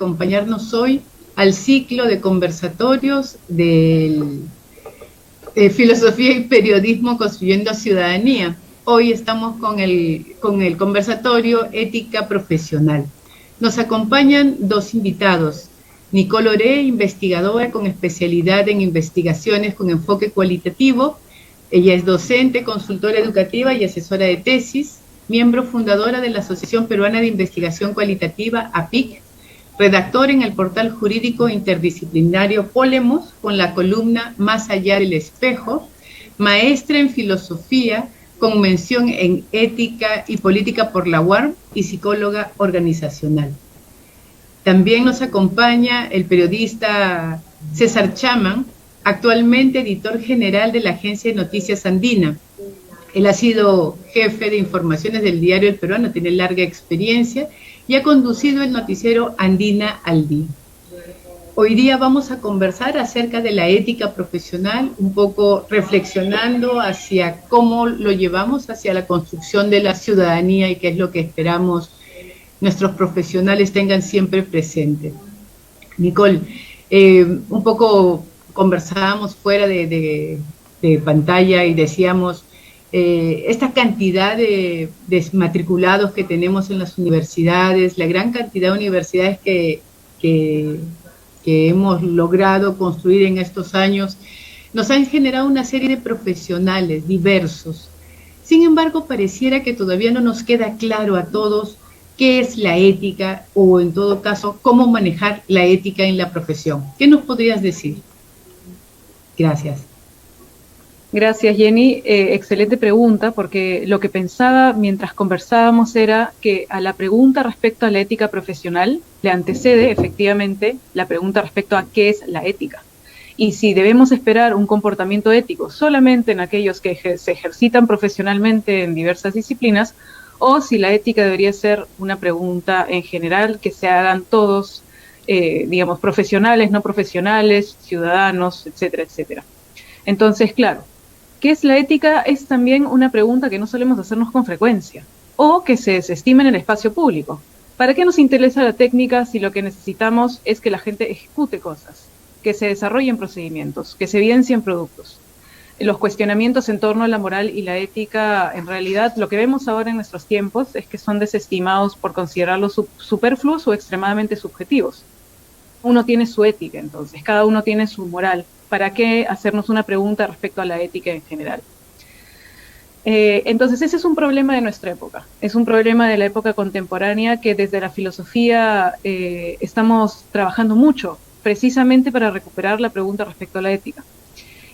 acompañarnos hoy al ciclo de conversatorios del Filosofía y Periodismo Construyendo Ciudadanía. Hoy estamos con el conversatorio Ética Profesional. Nos acompañan dos invitados. Nicole Oré, investigadora con especialidad en investigaciones con enfoque cualitativo. Ella es docente, consultora educativa y asesora de tesis, miembro fundadora de la Asociación Peruana de Investigación Cualitativa, APIC, redactor en el portal jurídico interdisciplinario Polemos con la columna Más allá del espejo, maestra en filosofía con mención en ética y política por la UARM y psicóloga organizacional. También nos acompaña el periodista César Chaman, actualmente editor general de la agencia de noticias Andina. Él ha sido jefe de informaciones del diario El Peruano, tiene larga experiencia y ha conducido el noticiero Andina al Día. Hoy día vamos a conversar acerca de la ética profesional, un poco reflexionando hacia cómo lo llevamos hacia la construcción de la ciudadanía y qué es lo que esperamos nuestros profesionales tengan siempre presente. Nicole, un poco conversábamos fuera de pantalla y decíamos, esta cantidad de desmatriculados que tenemos en las universidades, la gran cantidad de universidades que hemos logrado construir en estos años, nos han generado una serie de profesionales diversos. Sin embargo, pareciera que todavía no nos queda claro a todos qué es la ética o, en todo caso, cómo manejar la ética en la profesión. ¿Qué nos podrías decir? Gracias. Gracias, Jenny. Excelente pregunta, porque lo que pensaba mientras conversábamos era que a la pregunta respecto a la ética profesional le antecede, efectivamente, la pregunta respecto a qué es la ética. Y si debemos esperar un comportamiento ético solamente en aquellos que se ejercitan profesionalmente en diversas disciplinas, o si la ética debería ser una pregunta en general que se hagan todos, digamos, profesionales, no profesionales, ciudadanos, etcétera, etcétera. Entonces, claro, ¿qué es la ética? Es también una pregunta que no solemos hacernos con frecuencia, o que se desestima en el espacio público. ¿Para qué nos interesa la técnica si lo que necesitamos es que la gente ejecute cosas, que se desarrollen procedimientos, que se evidencien productos? Los cuestionamientos en torno a la moral y la ética, en realidad, lo que vemos ahora en nuestros tiempos es que son desestimados por considerarlos superfluos o extremadamente subjetivos. Uno tiene su ética, entonces, cada uno tiene su moral. ¿Para qué hacernos una pregunta respecto a la ética en general? Entonces, ese es un problema de nuestra época. Es un problema de la época contemporánea que desde la filosofía estamos trabajando mucho, precisamente para recuperar la pregunta respecto a la ética.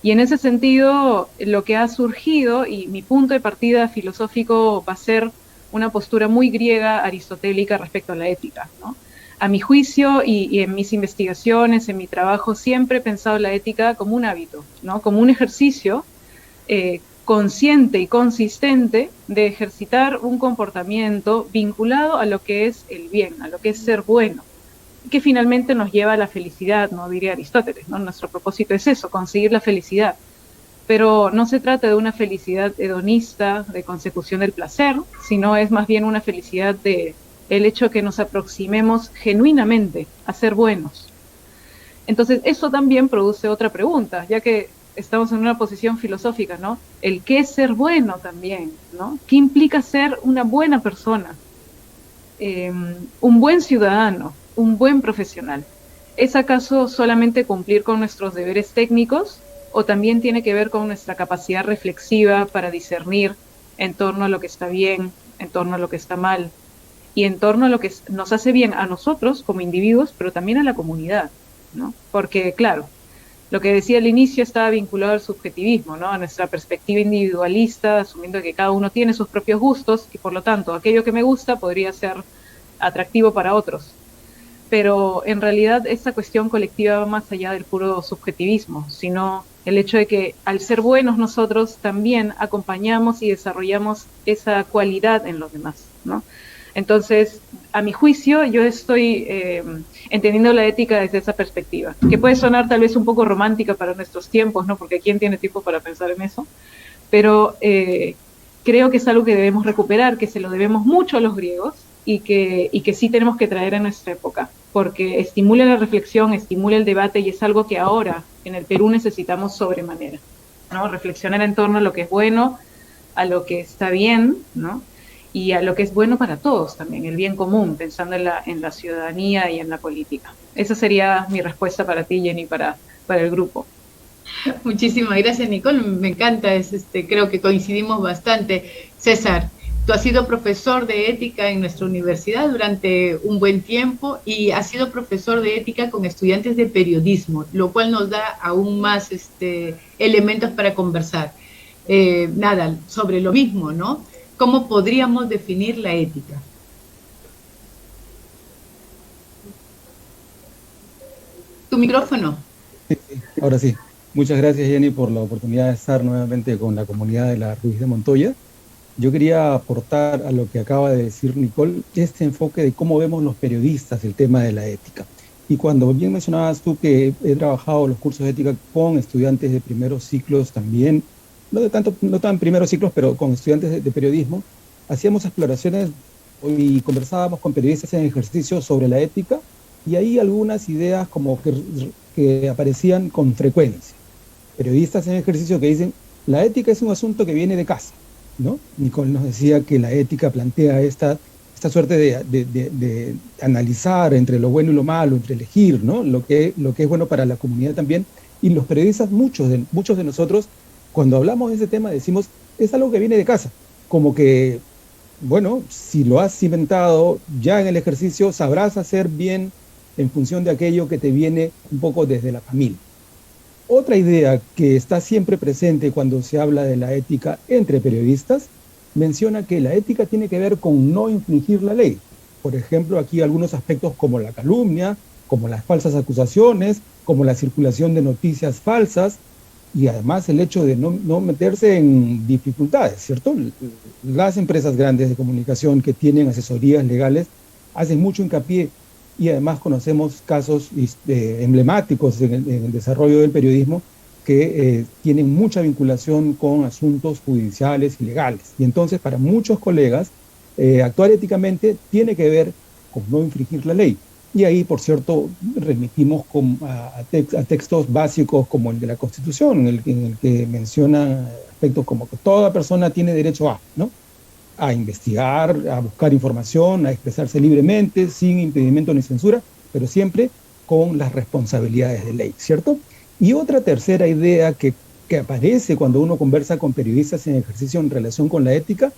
Y en ese sentido, lo que ha surgido, y mi punto de partida filosófico va a ser una postura muy griega, aristotélica respecto a la ética, ¿no? A mi juicio y en mis investigaciones, en mi trabajo, siempre he pensado la ética como un hábito, ¿no? Como un ejercicio consciente y consistente de ejercitar un comportamiento vinculado a lo que es el bien, a lo que es ser bueno, que finalmente nos lleva a la felicidad, ¿no? Diría Aristóteles, ¿no? Nuestro propósito es eso, conseguir la felicidad. Pero no se trata de una felicidad hedonista, de consecución del placer, sino es más bien una felicidad de el hecho que nos aproximemos genuinamente a ser buenos. Entonces, eso también produce otra pregunta, ya que estamos en una posición filosófica, ¿no? El qué es ser bueno también, ¿no? ¿Qué implica ser una buena persona? Un buen ciudadano, un buen profesional. ¿Es acaso solamente cumplir con nuestros deberes técnicos o también tiene que ver con nuestra capacidad reflexiva para discernir en torno a lo que está bien, en torno a lo que está mal y en torno a lo que nos hace bien a nosotros como individuos, pero también a la comunidad, ¿no? Porque, claro, lo que decía al inicio estaba vinculado al subjetivismo, ¿no? A nuestra perspectiva individualista, asumiendo que cada uno tiene sus propios gustos y por lo tanto aquello que me gusta podría ser atractivo para otros. Pero en realidad esta cuestión colectiva va más allá del puro subjetivismo, sino el hecho de que al ser buenos nosotros también acompañamos y desarrollamos esa cualidad en los demás, ¿no? Entonces, a mi juicio, yo estoy entendiendo la ética desde esa perspectiva, que puede sonar tal vez un poco romántica para nuestros tiempos, ¿no? Porque ¿quién tiene tiempo para pensar en eso? Pero creo que es algo que debemos recuperar, que se lo debemos mucho a los griegos y que sí tenemos que traer a nuestra época, porque estimula la reflexión, estimula el debate y es algo que ahora en el Perú necesitamos sobremanera, ¿no? Reflexionar en torno a lo que es bueno, a lo que está bien, ¿no? Y a lo que es bueno para todos también, el bien común, pensando en la ciudadanía y en la política. Esa sería mi respuesta para ti, Jenny, para el grupo. Muchísimas gracias, Nicole. Me encanta, creo que coincidimos bastante. César, tú has sido profesor de ética en nuestra universidad durante un buen tiempo y has sido profesor de ética con estudiantes de periodismo, lo cual nos da aún más elementos para conversar. Nada, sobre lo mismo, ¿no? ¿Cómo podríamos definir la ética? Tu micrófono. Ahora sí, muchas gracias Jenny por la oportunidad de estar nuevamente con la comunidad de la Ruiz de Montoya. Yo quería aportar a lo que acaba de decir Nicole, este enfoque de cómo vemos los periodistas el tema de la ética. Y cuando bien mencionabas tú que he trabajado los cursos de ética con estudiantes de primeros ciclos también, no tan primeros ciclos, pero con estudiantes de periodismo, hacíamos exploraciones y conversábamos con periodistas en ejercicio sobre la ética y ahí algunas ideas como que aparecían con frecuencia. Periodistas en ejercicio que dicen, la ética es un asunto que viene de casa, ¿no? Nicole nos decía que la ética plantea esta suerte de analizar entre lo bueno y lo malo, entre elegir, ¿no? Lo que es bueno para la comunidad también. Y los periodistas, muchos de nosotros, cuando hablamos de ese tema, decimos, es algo que viene de casa. Como que, bueno, si lo has inventado ya en el ejercicio, sabrás hacer bien en función de aquello que te viene un poco desde la familia. Otra idea que está siempre presente cuando se habla de la ética entre periodistas, menciona que la ética tiene que ver con no infringir la ley. Por ejemplo, aquí algunos aspectos como la calumnia, como las falsas acusaciones, como la circulación de noticias falsas, y además el hecho de no meterse en dificultades, ¿cierto? Las empresas grandes de comunicación que tienen asesorías legales hacen mucho hincapié y además conocemos casos emblemáticos en el desarrollo del periodismo que tienen mucha vinculación con asuntos judiciales y legales. Y entonces para muchos colegas actuar éticamente tiene que ver con no infringir la ley. Y ahí, por cierto, remitimos a textos básicos como el de la Constitución, en el que menciona aspectos como que toda persona tiene derecho ¿no? A investigar, a buscar información, a expresarse libremente, sin impedimento ni censura, pero siempre con las responsabilidades de ley, ¿cierto? Y otra tercera idea que aparece cuando uno conversa con periodistas en ejercicio en relación con la ética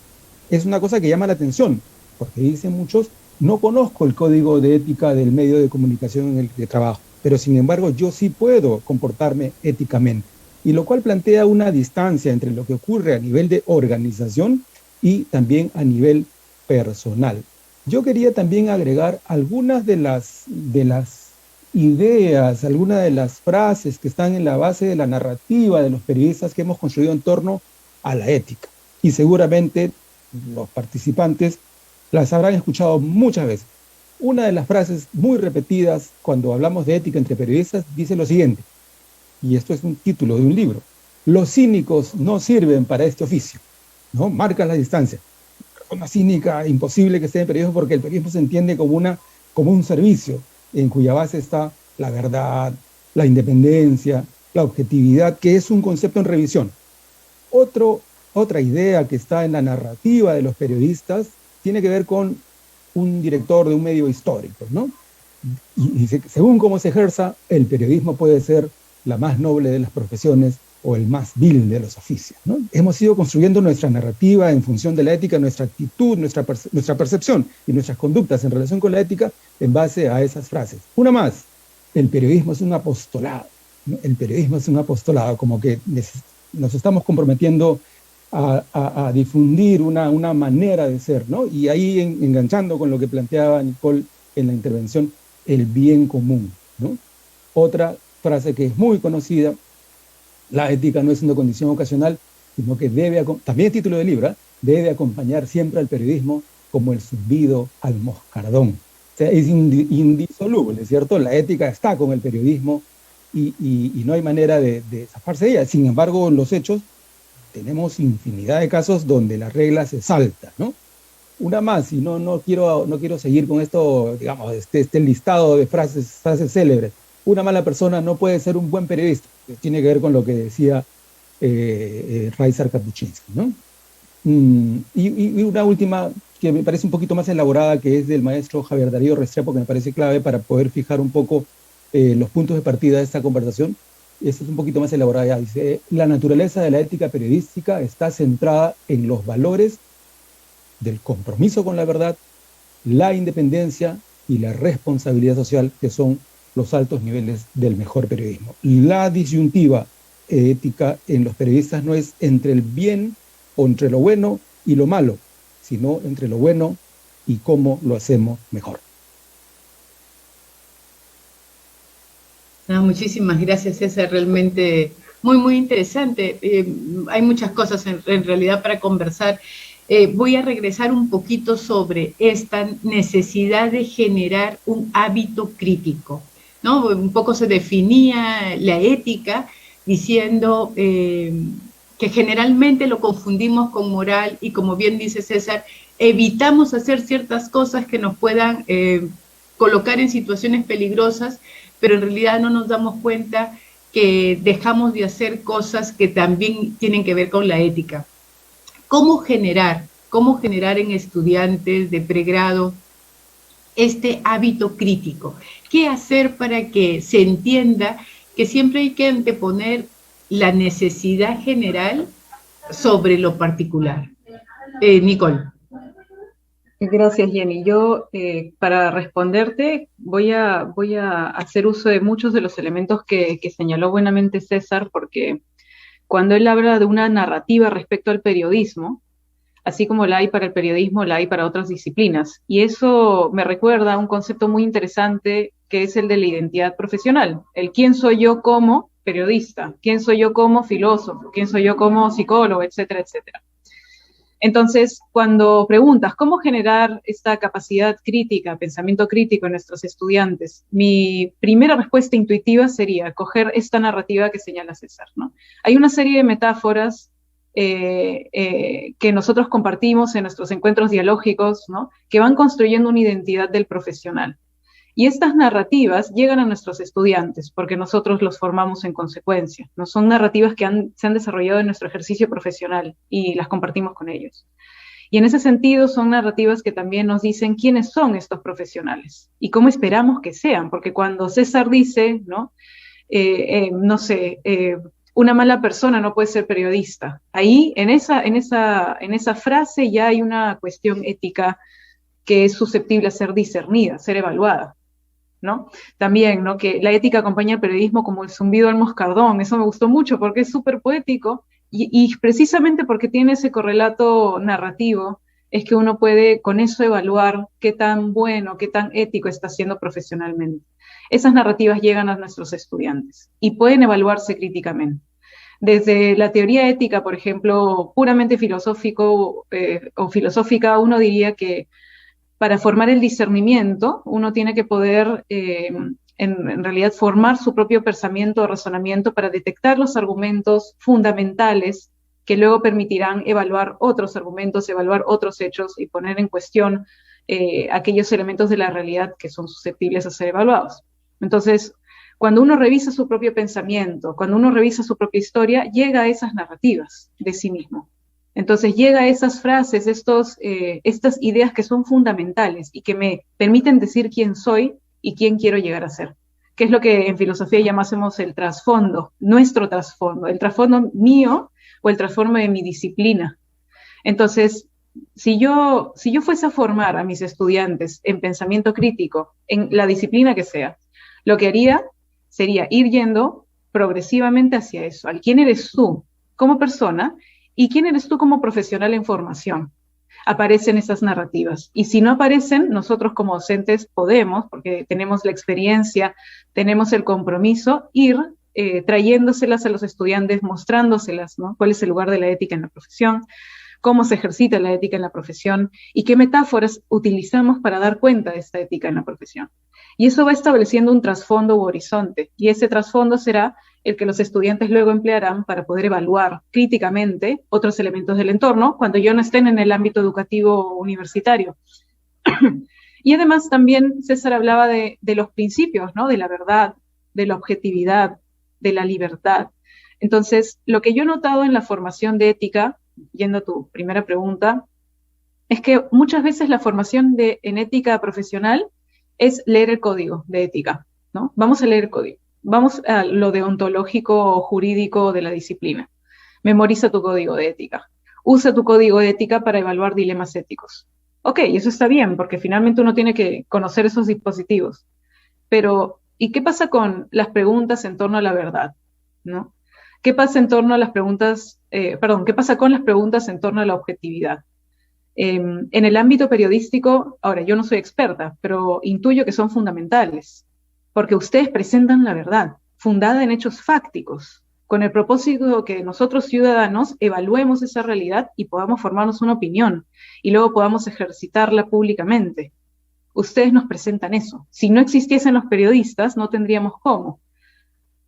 es una cosa que llama la atención, porque dicen muchos, no conozco el código de ética del medio de comunicación en el que trabajo, pero sin embargo yo sí puedo comportarme éticamente, y lo cual plantea una distancia entre lo que ocurre a nivel de organización y también a nivel personal. Yo quería también agregar algunas de las ideas, algunas de las frases que están en la base de la narrativa de los periodistas que hemos construido en torno a la ética. Y seguramente los participantes las habrán escuchado muchas veces. Una de las frases muy repetidas cuando hablamos de ética entre periodistas dice lo siguiente, y esto es un título de un libro: los cínicos no sirven para este oficio, ¿no? Marca la distancia. Una cínica, imposible que esté en periodismo porque el periodismo se entiende como un servicio en cuya base está la verdad, la independencia, la objetividad, que es un concepto en revisión. Otra idea que está en la narrativa de los periodistas tiene que ver con un director de un medio histórico, ¿no? Y según cómo se ejerza, el periodismo puede ser la más noble de las profesiones o el más vil de los oficios, ¿no? Hemos ido construyendo nuestra narrativa en función de la ética, nuestra actitud, nuestra percepción y nuestras conductas en relación con la ética en base a esas frases. Una más, el periodismo es un apostolado, ¿no? El periodismo es un apostolado, como que nos estamos comprometiendo a difundir una manera de ser, ¿no? Y ahí enganchando con lo que planteaba Nicole en la intervención, el bien común, ¿no? Otra frase que es muy conocida: la ética no es una condición ocasional, sino que también es título del libro, debe acompañar siempre al periodismo como el zumbido al moscardón. O sea, es indisoluble, ¿cierto? La ética está con el periodismo y no hay manera de zafarse de ella. Sin embargo, en los hechos tenemos infinidad de casos donde la regla se salta, ¿no? una más, y no quiero seguir con esto, digamos, este listado de frases célebres. Una mala persona no puede ser un buen periodista. Tiene que ver con lo que decía Raizar Kapuscinski, ¿no? Y una última que me parece un poquito más elaborada, que es del maestro Javier Darío Restrepo, que me parece clave para poder fijar un poco los puntos de partida de esta conversación. Esta es un poquito más elaborada ya. Dice: la naturaleza de la ética periodística está centrada en los valores del compromiso con la verdad, la independencia y la responsabilidad social, que son los altos niveles del mejor periodismo. La disyuntiva ética en los periodistas no es entre el bien o entre lo bueno y lo malo, sino entre lo bueno y cómo lo hacemos mejor. Muchísimas gracias, César, realmente muy interesante. Hay muchas cosas en realidad para conversar. Voy a regresar un poquito sobre esta necesidad de generar un hábito crítico, ¿no? Un poco se definía la ética diciendo que generalmente lo confundimos con moral y, como bien dice César, evitamos hacer ciertas cosas que nos puedan colocar en situaciones peligrosas, pero en realidad no nos damos cuenta que dejamos de hacer cosas que también tienen que ver con la ética. ¿Cómo generar en estudiantes de pregrado este hábito crítico? ¿Qué hacer para que se entienda que siempre hay que anteponer la necesidad general sobre lo particular? Nicole. Gracias, Jenny. Yo, para responderte, voy a hacer uso de muchos de los elementos que señaló buenamente César, porque cuando él habla de una narrativa respecto al periodismo, así como la hay para el periodismo, la hay para otras disciplinas. Y eso me recuerda a un concepto muy interesante, que es el de la identidad profesional. El quién soy yo como periodista, quién soy yo como filósofo, quién soy yo como psicólogo, etcétera, etcétera. Entonces, cuando preguntas cómo generar esta capacidad crítica, pensamiento crítico en nuestros estudiantes, mi primera respuesta intuitiva sería coger esta narrativa que señala César, ¿no? Hay una serie de metáforas que nosotros compartimos en nuestros encuentros dialógicos, ¿no?, que van construyendo una identidad del profesional. Y estas narrativas llegan a nuestros estudiantes porque nosotros los formamos en consecuencia. No son narrativas que se han desarrollado en nuestro ejercicio profesional y las compartimos con ellos. Y en ese sentido son narrativas que también nos dicen quiénes son estos profesionales y cómo esperamos que sean, porque cuando César dice, ¿no?, una mala persona no puede ser periodista, ahí en esa frase ya hay una cuestión ética que es susceptible a ser discernida, ser evaluada, ¿no? También, ¿no?, que la ética acompaña al periodismo como el zumbido al moscardón. Eso me gustó mucho porque es súper poético y precisamente porque tiene ese correlato narrativo es que uno puede con eso evaluar qué tan bueno, qué tan ético está siendo profesionalmente. Esas narrativas llegan a nuestros estudiantes y pueden evaluarse críticamente. Desde la teoría ética, por ejemplo, puramente filosófico o filosófica, uno diría que para formar el discernimiento, uno tiene que poder, en realidad, formar su propio pensamiento o razonamiento para detectar los argumentos fundamentales que luego permitirán evaluar otros argumentos, evaluar otros hechos y poner en cuestión aquellos elementos de la realidad que son susceptibles a ser evaluados. Entonces, cuando uno revisa su propio pensamiento, cuando uno revisa su propia historia, llega a esas narrativas de sí mismo. Entonces llega a esas frases, estas ideas que son fundamentales y que me permiten decir quién soy y quién quiero llegar a ser, que es lo que en filosofía llamásemos el trasfondo, nuestro trasfondo, el trasfondo mío o el trasfondo de mi disciplina. Entonces, si yo fuese a formar a mis estudiantes en pensamiento crítico, en la disciplina que sea, lo que haría sería ir yendo progresivamente hacia eso, al quién eres tú como persona y quién eres tú como profesional en formación. Aparecen esas narrativas. Y si no aparecen, nosotros como docentes podemos, porque tenemos la experiencia, tenemos el compromiso, ir trayéndoselas a los estudiantes, mostrándoselas, ¿no?, cuál es el lugar de la ética en la profesión, cómo se ejercita la ética en la profesión y qué metáforas utilizamos para dar cuenta de esta ética en la profesión. Y eso va estableciendo un trasfondo u horizonte, y ese trasfondo será el que los estudiantes luego emplearán para poder evaluar críticamente otros elementos del entorno cuando ya no estén en el ámbito educativo universitario. Y además también César hablaba de los principios, ¿no? De la verdad, de la objetividad, de la libertad. Entonces, lo que yo he notado en la formación de ética, yendo a tu primera pregunta, es que muchas veces la formación en ética profesional es leer el código de ética, ¿no? Vamos a leer el código, vamos a lo deontológico o jurídico de la disciplina. Memoriza tu código de ética. Usa tu código de ética para evaluar dilemas éticos. Ok, eso está bien, porque finalmente uno tiene que conocer esos dispositivos. Pero, ¿y qué pasa con las preguntas en torno a la verdad? ¿No? ¿Qué pasa en torno a las preguntas, qué pasa con las preguntas en torno a la objetividad? En el ámbito periodístico, ahora yo no soy experta, pero intuyo que son fundamentales, porque ustedes presentan la verdad, fundada en hechos fácticos, con el propósito de que nosotros ciudadanos evaluemos esa realidad y podamos formarnos una opinión, y luego podamos ejercitarla públicamente. Ustedes nos presentan eso. Si no existiesen los periodistas, no tendríamos cómo,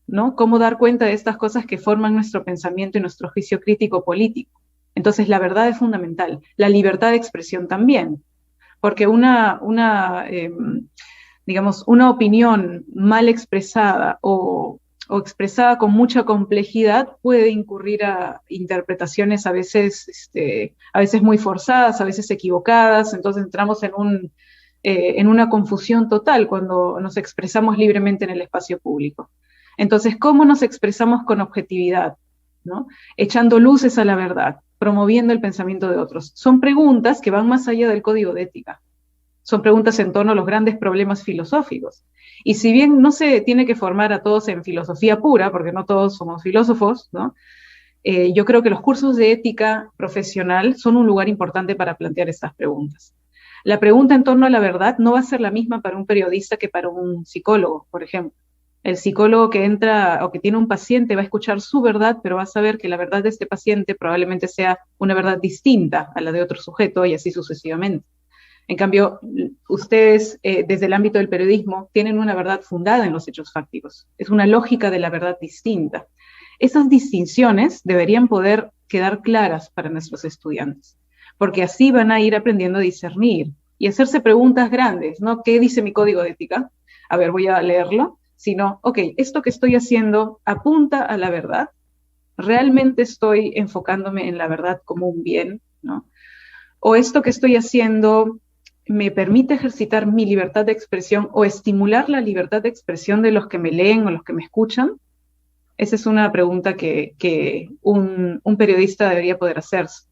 ¿no? Cómo dar cuenta de estas cosas que forman nuestro pensamiento y nuestro juicio crítico político. Entonces, la verdad es fundamental. La libertad de expresión también. Porque digamos, una opinión mal expresada o expresada con mucha complejidad puede incurrir a interpretaciones a veces muy forzadas, a veces equivocadas. Entonces, entramos en una confusión total cuando nos expresamos libremente en el espacio público. Entonces, ¿cómo nos expresamos con objetividad? ¿No? Echando luces a la verdad, promoviendo el pensamiento de otros. Son preguntas que van más allá del código de ética. Son preguntas en torno a los grandes problemas filosóficos. Y si bien no se tiene que formar a todos en filosofía pura, porque no todos somos filósofos, ¿no? Yo creo que los cursos de ética profesional son un lugar importante para plantear estas preguntas. La pregunta en torno a la verdad no va a ser la misma para un periodista que para un psicólogo, por ejemplo. El psicólogo que entra o que tiene un paciente va a escuchar su verdad, pero va a saber que la verdad de este paciente probablemente sea una verdad distinta a la de otro sujeto y así sucesivamente. En cambio, ustedes, desde el ámbito del periodismo, tienen una verdad fundada en los hechos fácticos. Es una lógica de la verdad distinta. Esas distinciones deberían poder quedar claras para nuestros estudiantes, porque así van a ir aprendiendo a discernir y hacerse preguntas grandes, ¿no? ¿Qué dice mi código de ética? A ver, voy a leerlo. Sino, ok, esto que estoy haciendo apunta a la verdad, realmente estoy enfocándome en la verdad como un bien, ¿no? O esto que estoy haciendo me permite ejercitar mi libertad de expresión o estimular la libertad de expresión de los que me leen o los que me escuchan. Esa es una pregunta que un periodista debería poder hacerse.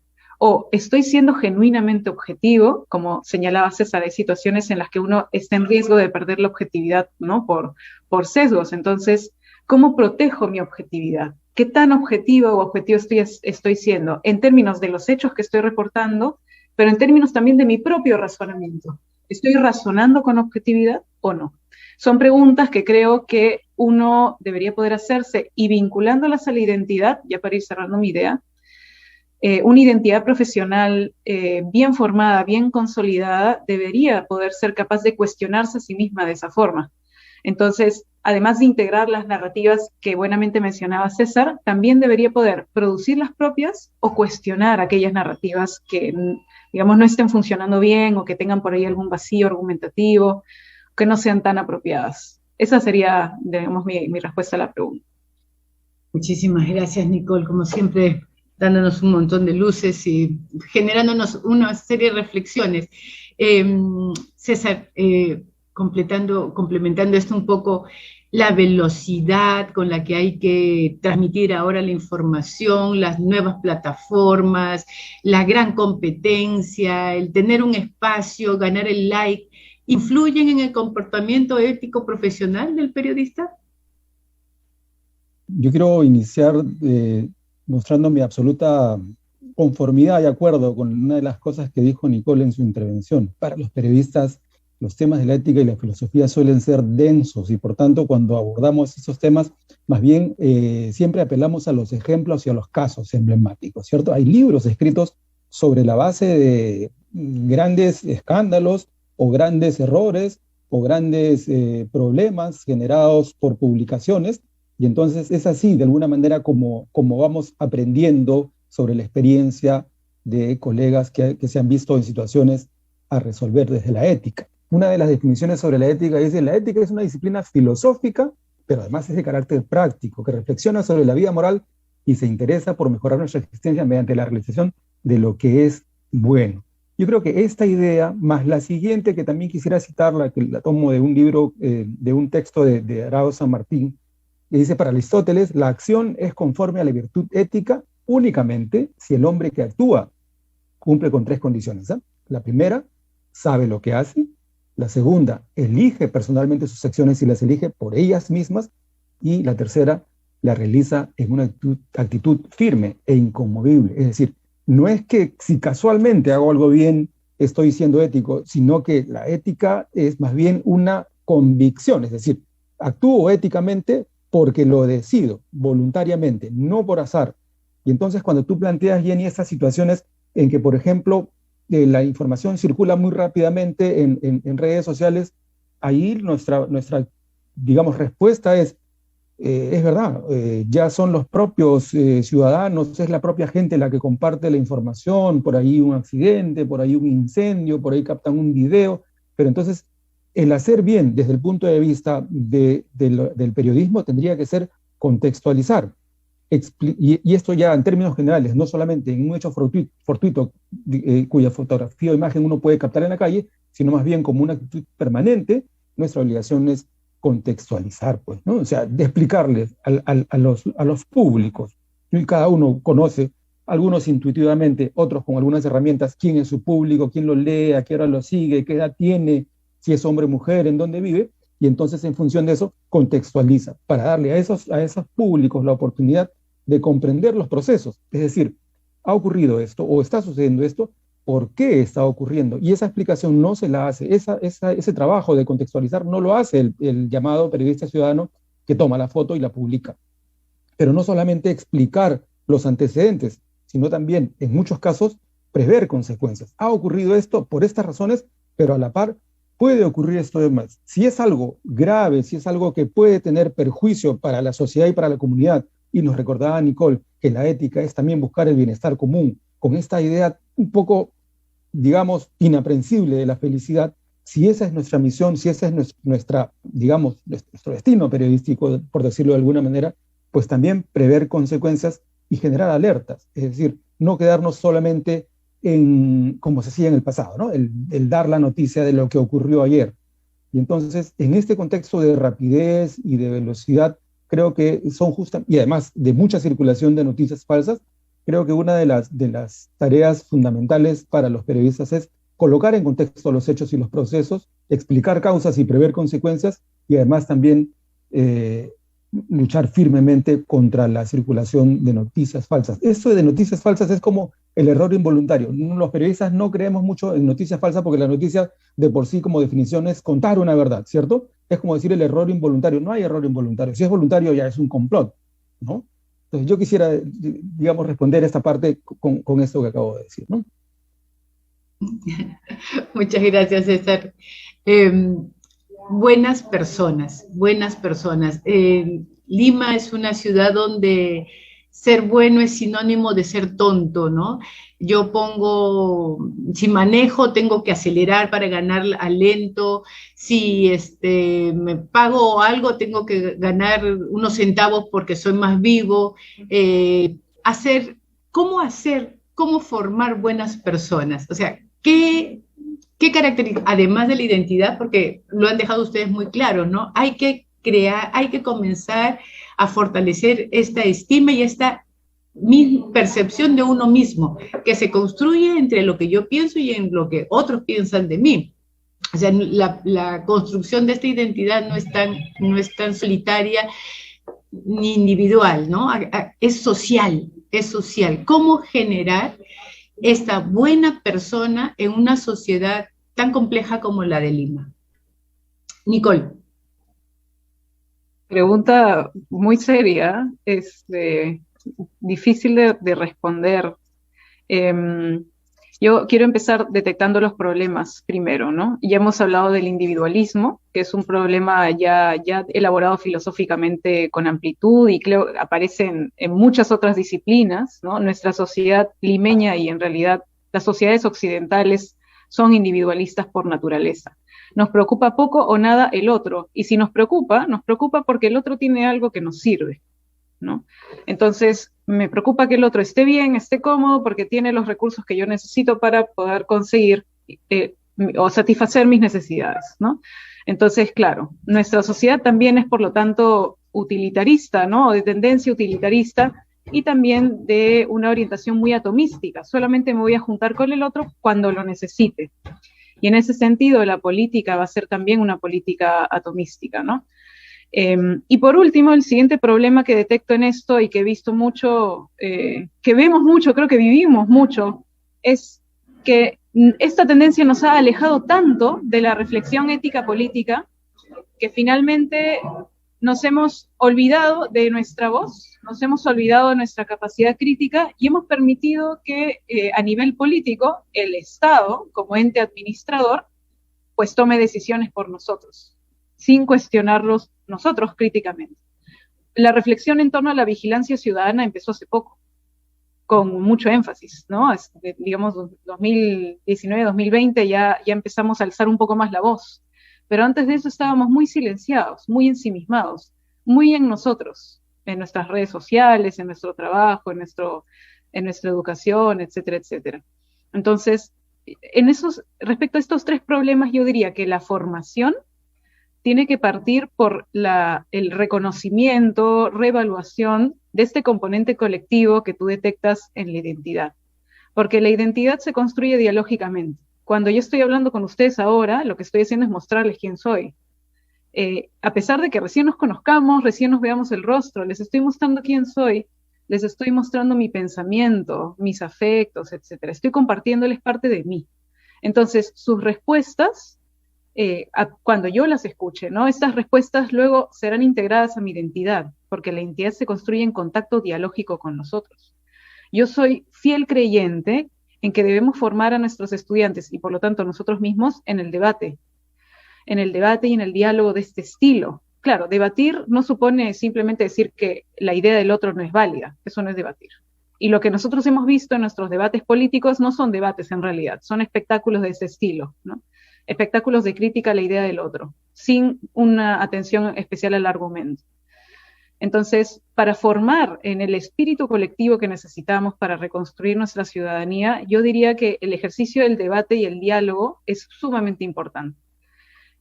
O estoy siendo genuinamente objetivo, como señalaba César, hay situaciones en las que uno está en riesgo de perder la objetividad, ¿no? Por sesgos. Entonces, ¿cómo protejo mi objetividad? ¿Qué tan objetivo o objetivo estoy siendo? En términos de los hechos que estoy reportando, pero en términos también de mi propio razonamiento. ¿Estoy razonando con objetividad o no? Son preguntas que creo que uno debería poder hacerse y vinculándolas a la identidad, ya para ir cerrando mi idea, una identidad profesional bien formada, bien consolidada, debería poder ser capaz de cuestionarse a sí misma de esa forma. Entonces, además de integrar las narrativas que buenamente mencionaba César, también debería poder producir las propias o cuestionar aquellas narrativas que, digamos, no estén funcionando bien o que tengan por ahí algún vacío argumentativo, que no sean tan apropiadas. Esa sería, digamos, mi respuesta a la pregunta. Muchísimas gracias, Nicole, como siempre, dándonos un montón de luces y generándonos una serie de reflexiones. César, complementando esto un poco, la velocidad con la que hay que transmitir ahora la información, las nuevas plataformas, la gran competencia, el tener un espacio, ganar el like, ¿influyen en el comportamiento ético profesional del periodista? Yo quiero iniciar mostrando mi absoluta conformidad y acuerdo con una de las cosas que dijo Nicole en su intervención. Para los periodistas, los temas de la ética y la filosofía suelen ser densos y por tanto cuando abordamos esos temas, más bien siempre apelamos a los ejemplos y a los casos emblemáticos, ¿cierto? Hay libros escritos sobre la base de grandes escándalos o grandes errores o grandes problemas generados por publicaciones Y entonces es así, de alguna manera, como vamos aprendiendo sobre la experiencia de colegas que se han visto en situaciones a resolver desde la ética. Una de las definiciones sobre la ética dice: la ética es una disciplina filosófica, pero además es de carácter práctico, que reflexiona sobre la vida moral y se interesa por mejorar nuestra existencia mediante la realización de lo que es bueno. Yo creo que esta idea, más la siguiente, que también quisiera citarla, que la tomo de un libro, de un texto de Arao San Martín, que dice: para Aristóteles, la acción es conforme a la virtud ética únicamente si el hombre que actúa cumple con 3 condiciones, ¿eh? La primera, sabe lo que hace. La segunda, elige personalmente sus acciones y las elige por ellas mismas. Y la tercera, la realiza en una actitud firme e inconmovible. Es decir, no es que si casualmente hago algo bien, estoy siendo ético, sino que la ética es más bien una convicción. Es decir, actúo éticamente porque lo decido voluntariamente, no por azar. Y entonces cuando tú planteas, Jenny, estas situaciones en que, por ejemplo, la información circula muy rápidamente en redes sociales, ahí nuestra, digamos, respuesta es verdad, ya son los propios ciudadanos, es la propia gente la que comparte la información, por ahí un accidente, por ahí un incendio, por ahí captan un video, pero entonces el hacer bien desde el punto de vista del periodismo tendría que ser contextualizar. Y esto ya en términos generales, no solamente en un hecho fortuito cuya fotografía o imagen uno puede captar en la calle, sino más bien como una actitud permanente. Nuestra obligación es contextualizar, pues, ¿no? O sea, de explicarles a los públicos, y cada uno conoce, algunos intuitivamente, otros con algunas herramientas, quién es su público, quién lo lee, a qué hora lo sigue, qué edad tiene, si es hombre o mujer, en dónde vive, y entonces en función de eso contextualiza, para darle a esos públicos la oportunidad de comprender los procesos. Es decir, ha ocurrido esto o está sucediendo esto, ¿por qué está ocurriendo? Y esa explicación no se la hace, ese trabajo de contextualizar no lo hace el llamado periodista ciudadano que toma la foto y la publica. Pero no solamente explicar los antecedentes, sino también, en muchos casos, prever consecuencias. Ha ocurrido esto por estas razones, pero a la par puede ocurrir esto demás. Si es algo grave, si es algo que puede tener perjuicio para la sociedad y para la comunidad, y nos recordaba Nicole que la ética es también buscar el bienestar común, con esta idea un poco, digamos, inaprensible de la felicidad. Si esa es nuestra misión, si ese es nuestro destino periodístico, por decirlo de alguna manera, pues también prever consecuencias y generar alertas. Es decir, no quedarnos solamente en, como se hacía en el pasado, ¿no? El dar la noticia de lo que ocurrió ayer. Y entonces, en este contexto de rapidez y de velocidad, creo que son justas, y además de mucha circulación de noticias falsas, creo que una de las tareas fundamentales para los periodistas es colocar en contexto los hechos y los procesos, explicar causas y prever consecuencias, y además también luchar firmemente contra la circulación de noticias falsas. Esto de noticias falsas es como el error involuntario. Los periodistas no creemos mucho en noticias falsas porque la noticia de por sí como definición es contar una verdad, ¿cierto? Es como decir el error involuntario. No hay error involuntario. Si es voluntario ya es un complot, ¿no? Entonces yo quisiera, digamos, responder esta parte con esto que acabo de decir, ¿no? Muchas gracias, César. Buenas personas, buenas personas. Lima es una ciudad donde ser bueno es sinónimo de ser tonto, ¿no? Yo si manejo, tengo que acelerar para ganar al lento. Si me pago algo, tengo que ganar unos centavos porque soy más vivo. ¿Cómo formar buenas personas? O sea, ¿qué características, además de la identidad, porque lo han dejado ustedes muy claro, ¿no? Hay que comenzar a fortalecer esta estima y esta percepción de uno mismo, que se construye entre lo que yo pienso y en lo que otros piensan de mí. O sea, la construcción de esta identidad no es tan solitaria ni individual, ¿no? Es social, es social. ¿Cómo generar esta buena persona en una sociedad tan compleja como la de Lima? Nicole. Pregunta muy seria, es difícil de responder. Yo quiero empezar detectando los problemas primero, ¿no? Ya hemos hablado del individualismo, que es un problema ya elaborado filosóficamente con amplitud y creo aparece en muchas otras disciplinas, ¿no? Nuestra sociedad limeña y en realidad las sociedades occidentales son individualistas por naturaleza. Nos preocupa poco o nada el otro, y si nos preocupa porque el otro tiene algo que nos sirve, ¿no? Entonces, me preocupa que el otro esté bien, esté cómodo, porque tiene los recursos que yo necesito para poder conseguir o satisfacer mis necesidades, ¿no? Entonces, claro, nuestra sociedad también es, por lo tanto, utilitarista, ¿no? De tendencia utilitarista y también de una orientación muy atomística. Solamente me voy a juntar con el otro cuando lo necesite. Y en ese sentido, la política va a ser también una política atomística, ¿no? Y por último, el siguiente problema que detecto en esto y que he visto mucho, que vemos mucho, creo que vivimos mucho, es que esta tendencia nos ha alejado tanto de la reflexión ética política que finalmente nos hemos olvidado de nuestra voz, nos hemos olvidado de nuestra capacidad crítica y hemos permitido que a nivel político el Estado, como ente administrador, pues tome decisiones por nosotros, sin cuestionarlos nosotros críticamente. La reflexión en torno a la vigilancia ciudadana empezó hace poco, con mucho énfasis, ¿no? Digamos, 2019, 2020 ya empezamos a alzar un poco más la voz, pero antes de eso estábamos muy silenciados, muy ensimismados, muy en nosotros, en nuestras redes sociales, en nuestro trabajo, en nuestra educación, etcétera, etcétera. Entonces, respecto a estos tres problemas, yo diría que la formación tiene que partir por el reconocimiento, reevaluación de este componente colectivo que tú detectas en la identidad. Porque la identidad se construye dialógicamente. Cuando yo estoy hablando con ustedes ahora, lo que estoy haciendo es mostrarles quién soy. A pesar de que recién nos conozcamos, recién nos veamos el rostro, les estoy mostrando quién soy, les estoy mostrando mi pensamiento, mis afectos, etcétera. Estoy compartiéndoles parte de mí. Entonces, sus respuestas, cuando yo las escuche, ¿no? Estas respuestas luego serán integradas a mi identidad, porque la identidad se construye en contacto dialógico con nosotros. Yo soy fiel creyente en que debemos formar a nuestros estudiantes y por lo tanto nosotros mismos en el debate y en el diálogo de este estilo. Claro, debatir no supone simplemente decir que la idea del otro no es válida, eso no es debatir. Y lo que nosotros hemos visto en nuestros debates políticos no son debates en realidad, son espectáculos de ese estilo, ¿no? Espectáculos de crítica a la idea del otro, sin una atención especial al argumento. Entonces, para formar en el espíritu colectivo que necesitamos para reconstruir nuestra ciudadanía, yo diría que el ejercicio del debate y el diálogo es sumamente importante.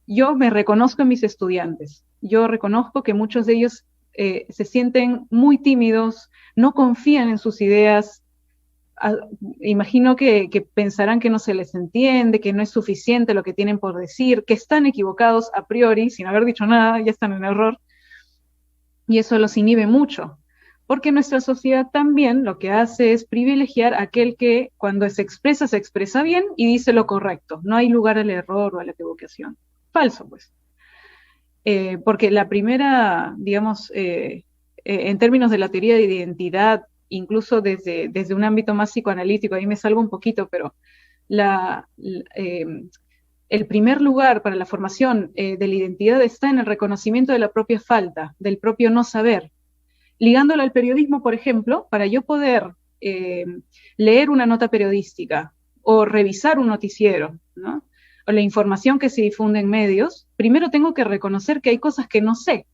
Yo me reconozco en mis estudiantes, yo reconozco que muchos de ellos se sienten muy tímidos, no confían en sus ideas. Imagino que pensarán que no se les entiende, que no es suficiente lo que tienen por decir, que están equivocados a priori, sin haber dicho nada, ya están en error, y eso los inhibe mucho, porque nuestra sociedad también lo que hace es privilegiar a aquel que cuando se expresa bien y dice lo correcto, no hay lugar al error o a la equivocación. Falso, pues. Porque la primera, digamos, en términos de la teoría de identidad, incluso desde un ámbito más psicoanalítico, ahí me salgo un poquito, pero el primer lugar para la formación de la identidad está en el reconocimiento de la propia falta, del propio no saber. Ligándolo al periodismo, por ejemplo, para yo poder leer una nota periodística o revisar un noticiero, ¿no? O la información que se difunde en medios, primero tengo que reconocer que hay cosas que no sé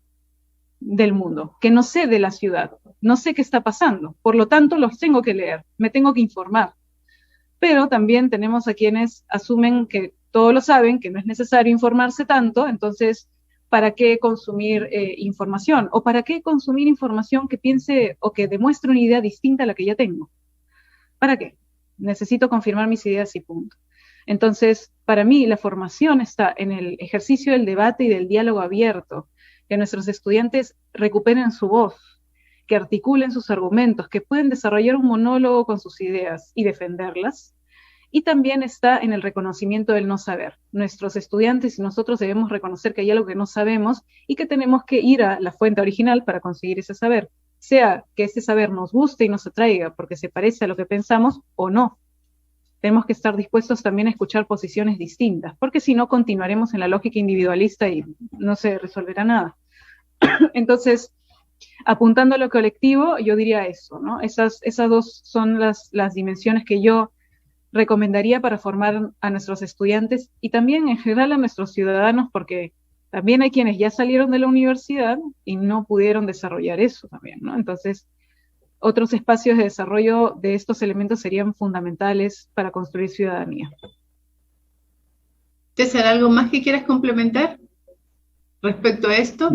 del mundo, que no sé de la ciudad, no sé qué está pasando, por lo tanto los tengo que leer, me tengo que informar. Pero también tenemos a quienes asumen que todos lo saben, que no es necesario informarse tanto, entonces, ¿para qué consumir información? ¿O para qué consumir información que piense o que demuestre una idea distinta a la que ya tengo? ¿Para qué? Necesito confirmar mis ideas y punto. Entonces, para mí, la formación está en el ejercicio del debate y del diálogo abierto, que nuestros estudiantes recuperen su voz, que articulen sus argumentos, que pueden desarrollar un monólogo con sus ideas y defenderlas. Y también está en el reconocimiento del no saber. Nuestros estudiantes y nosotros debemos reconocer que hay algo que no sabemos y que tenemos que ir a la fuente original para conseguir ese saber. Sea que ese saber nos guste y nos atraiga porque se parece a lo que pensamos o no. tenemos que estar dispuestos también a escuchar posiciones distintas, porque si no continuaremos en la lógica individualista y no se resolverá nada. Entonces, apuntando a lo colectivo, yo diría eso, ¿no? Esas dos son las dimensiones que yo recomendaría para formar a nuestros estudiantes y también en general a nuestros ciudadanos, porque también hay quienes ya salieron de la universidad y no pudieron desarrollar eso también, ¿no? Entonces, otros espacios de desarrollo de estos elementos serían fundamentales para construir ciudadanía. César, ¿algo más que quieras complementar respecto a esto?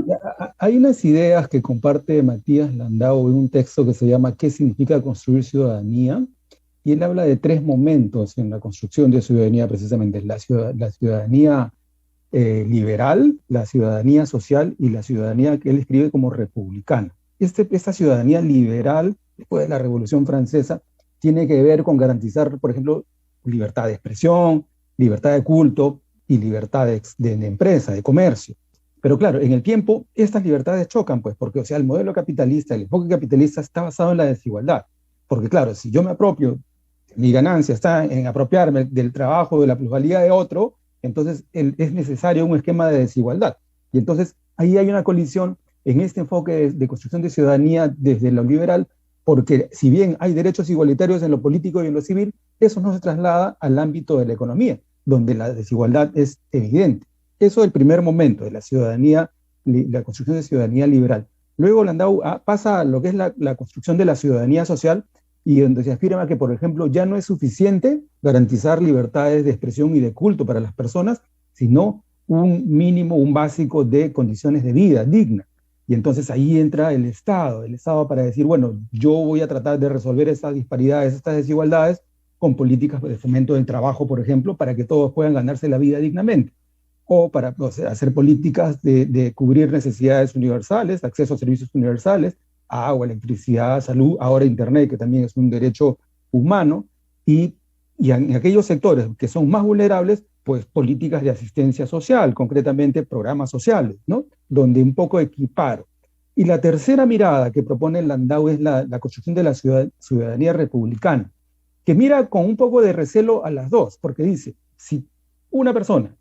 Hay unas ideas que comparte Matías Landau en un texto que se llama ¿Qué significa construir ciudadanía? Y él habla de 3 momentos en la construcción de ciudadanía, precisamente la ciudadanía liberal, la ciudadanía social y la ciudadanía que él escribe como republicana. Esta ciudadanía liberal, después de la Revolución Francesa, tiene que ver con garantizar, por ejemplo, libertad de expresión, libertad de culto y libertad de empresa, de comercio. Pero claro, en el tiempo estas libertades chocan, pues, porque, o sea, el modelo capitalista, el enfoque capitalista está basado en la desigualdad. Porque claro, si yo me apropio, mi ganancia está en apropiarme del trabajo, de la plusvalía de otro, entonces es necesario un esquema de desigualdad. Y entonces ahí hay una colisión en este enfoque de construcción de ciudadanía desde lo liberal, porque si bien hay derechos igualitarios en lo político y en lo civil, eso no se traslada al ámbito de la economía, donde la desigualdad es evidente. Eso es el primer momento de la ciudadanía, la construcción de ciudadanía liberal. Luego Landau pasa a lo que es la construcción de la ciudadanía social, y donde se afirma que, por ejemplo, ya no es suficiente garantizar libertades de expresión y de culto para las personas, sino un mínimo, un básico de condiciones de vida digna. Y entonces ahí entra el Estado para decir, bueno, yo voy a tratar de resolver estas disparidades, estas desigualdades, con políticas de fomento del trabajo, por ejemplo, para que todos puedan ganarse la vida dignamente. O para, o sea, hacer políticas de cubrir necesidades universales, acceso a servicios universales, agua, electricidad, salud, ahora internet, que también es un derecho humano, y en aquellos sectores que son más vulnerables, pues políticas de asistencia social, concretamente programas sociales, ¿no? Donde un poco equiparo. Y la tercera mirada que propone Landau es la construcción de la ciudadanía republicana, que mira con un poco de recelo a las dos, porque dice, si una persona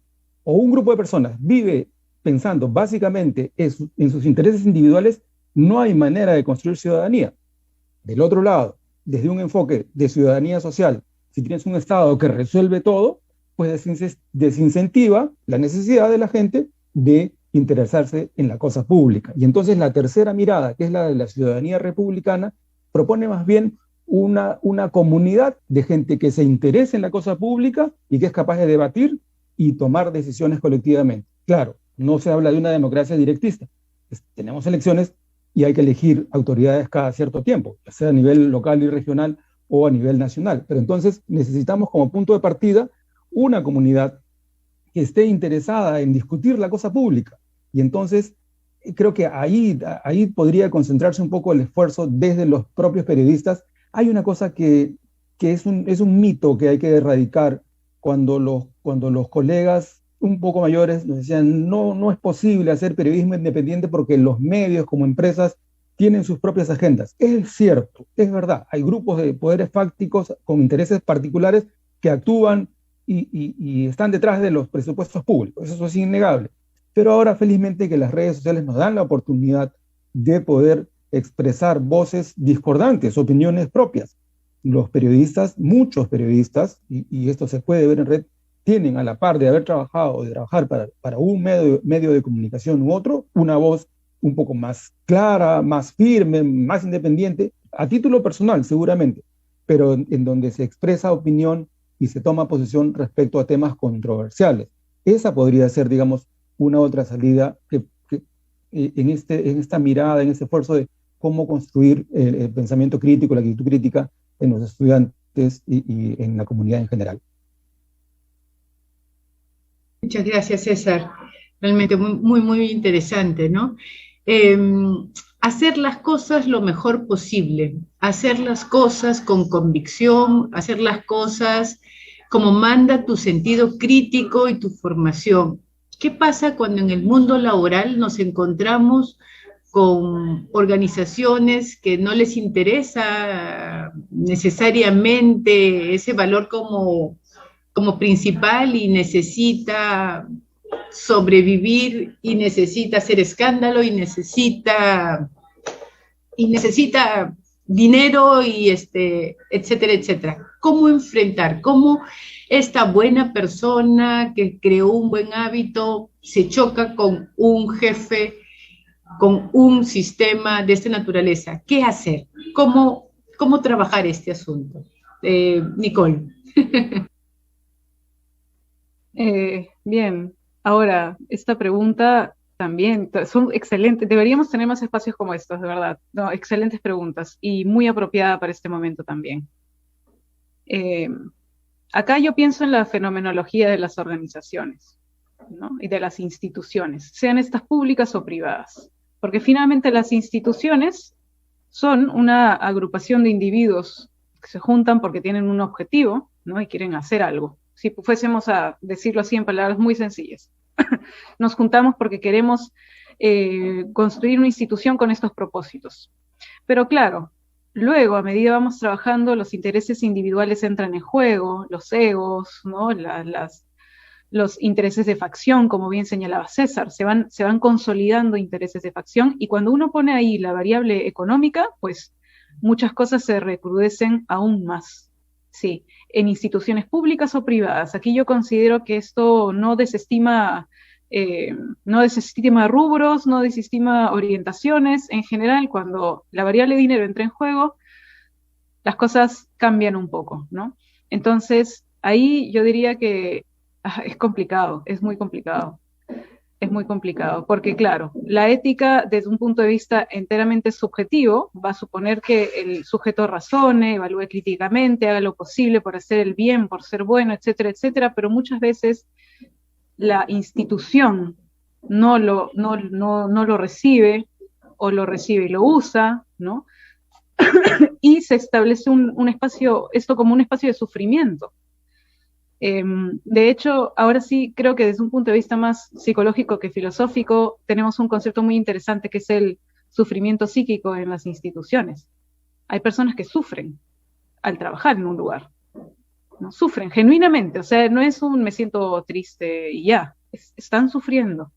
o un grupo de personas vive pensando básicamente en sus intereses individuales, no hay manera de construir ciudadanía. Del otro lado, desde un enfoque de ciudadanía social, si tienes un Estado que resuelve todo, pues desincentiva la necesidad de la gente de interesarse en la cosa pública. Y entonces la tercera mirada, que es la de la ciudadanía republicana, propone más bien una comunidad de gente que se interese en la cosa pública y que es capaz de debatir y tomar decisiones colectivamente. Claro, no se habla de una democracia directista. Tenemos elecciones y hay que elegir autoridades cada cierto tiempo, ya sea a nivel local y regional o a nivel nacional. Pero entonces necesitamos como punto de partida una comunidad que esté interesada en discutir la cosa pública. Y entonces creo que ahí podría concentrarse un poco el esfuerzo desde los propios periodistas. Hay una cosa que es un mito que hay que erradicar cuando los colegas un poco mayores nos decían, no es posible hacer periodismo independiente porque los medios como empresas tienen sus propias agendas. Es cierto, es verdad, hay grupos de poderes fácticos con intereses particulares que actúan y están detrás de los presupuestos públicos, eso es innegable. Pero ahora felizmente que las redes sociales nos dan la oportunidad de poder expresar voces discordantes, opiniones propias. Los periodistas, muchos periodistas, y esto se puede ver en red, tienen a la par de haber trabajado o de trabajar para un medio de comunicación u otro, una voz un poco más clara, más firme, más independiente, a título personal seguramente, pero en donde se expresa opinión y se toma posición respecto a temas controversiales. Esa podría ser, digamos, una otra salida que en esta mirada, en este esfuerzo de cómo construir el pensamiento crítico, la actitud crítica en los estudiantes y en la comunidad en general. Muchas gracias, César. Realmente muy interesante, ¿no? Hacer las cosas lo mejor posible, hacer las cosas con convicción, hacer las cosas como manda tu sentido crítico y tu formación. ¿Qué pasa cuando en el mundo laboral nos encontramos con organizaciones que no les interesa necesariamente ese valor como principal y necesita sobrevivir y necesita hacer escándalo y necesita dinero y etcétera, etcétera. ¿Cómo enfrentar? ¿Cómo esta buena persona que creó un buen hábito se choca con un jefe, con un sistema de esta naturaleza? ¿Qué hacer? ¿Cómo trabajar este asunto? Nicole. Bien, ahora, esta pregunta también son excelentes. Deberíamos tener más espacios como estos, de verdad. No, excelentes preguntas y muy apropiada para este momento también. Acá yo pienso en la fenomenología de las organizaciones, ¿no? Y de las instituciones, sean estas públicas o privadas. Porque finalmente las instituciones son una agrupación de individuos que se juntan porque tienen un objetivo, ¿no? Y quieren hacer algo. Si fuésemos a decirlo así en palabras muy sencillas. Nos juntamos porque queremos construir una institución con estos propósitos. Pero claro, luego, a medida que vamos trabajando, los intereses individuales entran en juego, los egos, ¿no? Los intereses de facción, como bien señalaba César, se van consolidando intereses de facción, y cuando uno pone ahí la variable económica, pues muchas cosas se recrudecen aún más. Sí, en instituciones públicas o privadas. Aquí yo considero que esto no desestima rubros, no desestima orientaciones. En general, cuando la variable dinero entra en juego, las cosas cambian un poco, ¿no? Entonces, ahí yo diría que es complicado, es muy complicado. Es muy complicado, porque claro, la ética desde un punto de vista enteramente subjetivo va a suponer que el sujeto razone, evalúe críticamente, haga lo posible por hacer el bien, por ser bueno, etcétera, etcétera, pero muchas veces la institución no lo recibe, o lo recibe y lo usa, ¿no? Y se establece un espacio, esto como un espacio de sufrimiento. De hecho, ahora sí creo que desde un punto de vista más psicológico que filosófico, tenemos un concepto muy interesante que es el sufrimiento psíquico en las instituciones. Hay personas que sufren al trabajar en un lugar, ¿no? Sufren genuinamente, o sea, no es un me siento triste y ya, están sufriendo,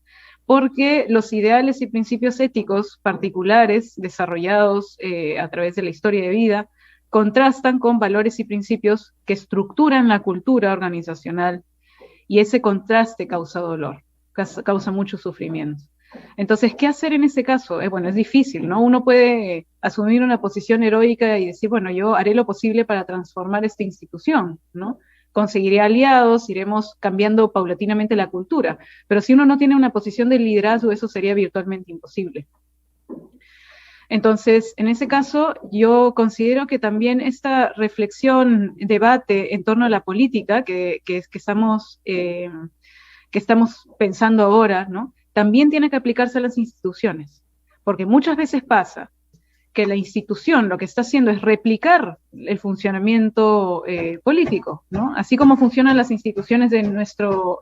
porque los ideales y principios éticos particulares desarrollados a través de la historia de vida contrastan con valores y principios que estructuran la cultura organizacional, y ese contraste causa dolor, causa mucho sufrimiento. Entonces, ¿qué hacer en ese caso? Bueno, es difícil, ¿no? Uno puede asumir una posición heroica y decir, bueno, yo haré lo posible para transformar esta institución, ¿no? Conseguiré aliados, iremos cambiando paulatinamente la cultura, pero si uno no tiene una posición de liderazgo, eso sería virtualmente imposible. Entonces, en ese caso, yo considero que también esta reflexión, debate en torno a la política que estamos pensando ahora, ¿no? También tiene que aplicarse a las instituciones, porque muchas veces pasa que la institución lo que está haciendo es replicar el funcionamiento político, ¿no? Así como funcionan las instituciones de nuestro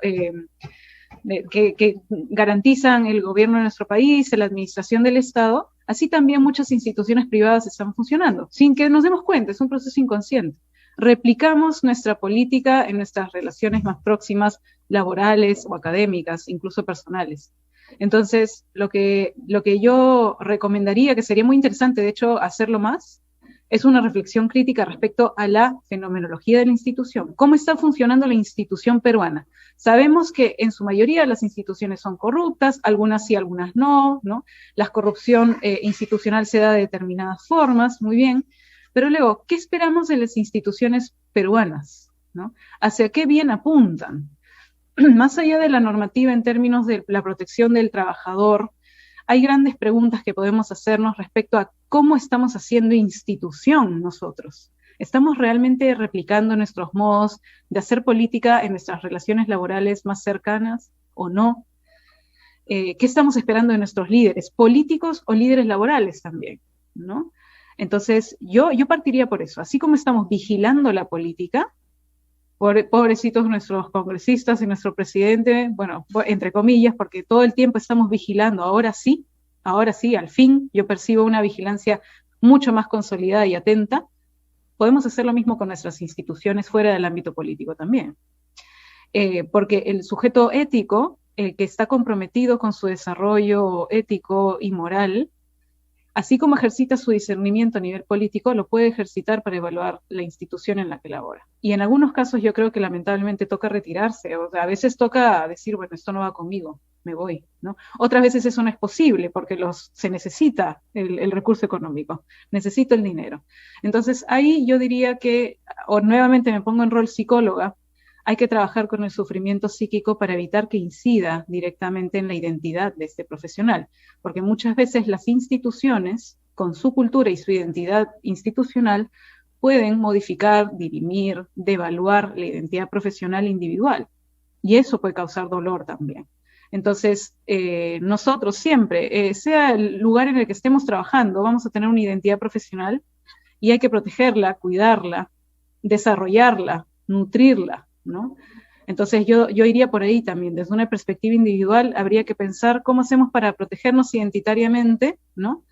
que garantizan el gobierno de nuestro país, la administración del Estado, así también muchas instituciones privadas están funcionando, sin que nos demos cuenta, es un proceso inconsciente. Replicamos nuestra política en nuestras relaciones más próximas, laborales o académicas, incluso personales. Entonces, lo que yo recomendaría, que sería muy interesante, de hecho, hacerlo más, es una reflexión crítica respecto a la fenomenología de la institución. ¿Cómo está funcionando la institución peruana? Sabemos que en su mayoría las instituciones son corruptas, algunas sí, algunas no, ¿no? La corrupción institucional se da de determinadas formas, muy bien, pero luego, ¿qué esperamos de las instituciones peruanas, ¿no? ¿Hacia qué bien apuntan? Más allá de la normativa en términos de la protección del trabajador, hay grandes preguntas que podemos hacernos respecto a cómo estamos haciendo institución nosotros. ¿Estamos realmente replicando nuestros modos de hacer política en nuestras relaciones laborales más cercanas o no? ¿Qué estamos esperando de nuestros líderes políticos o líderes laborales también, ¿no? Entonces, yo partiría por eso. Así como estamos vigilando la política, pobrecitos nuestros congresistas y nuestro presidente, bueno, entre comillas, porque todo el tiempo estamos vigilando, ahora sí, ahora sí, al fin, yo percibo una vigilancia mucho más consolidada y atenta, podemos hacer lo mismo con nuestras instituciones fuera del ámbito político también. Porque el sujeto ético, el que está comprometido con su desarrollo ético y moral, así como ejercita su discernimiento a nivel político, lo puede ejercitar para evaluar la institución en la que labora. Y en algunos casos yo creo que lamentablemente toca retirarse, o sea, a veces toca decir, bueno, esto no va conmigo, me voy, ¿no? Otras veces eso no es posible porque se necesita el recurso económico, necesito el dinero. Entonces ahí yo diría que, o nuevamente me pongo en rol psicóloga, hay que trabajar con el sufrimiento psíquico para evitar que incida directamente en la identidad de este profesional, porque muchas veces las instituciones, con su cultura y su identidad institucional, pueden modificar, dirimir, devaluar la identidad profesional individual, y eso puede causar dolor también. Entonces, nosotros siempre, sea el lugar en el que estemos trabajando, vamos a tener una identidad profesional y hay que protegerla, cuidarla, desarrollarla, nutrirla, ¿no? Entonces yo iría por ahí también, desde una perspectiva individual habría que pensar cómo hacemos para protegernos identitariamente, ¿no?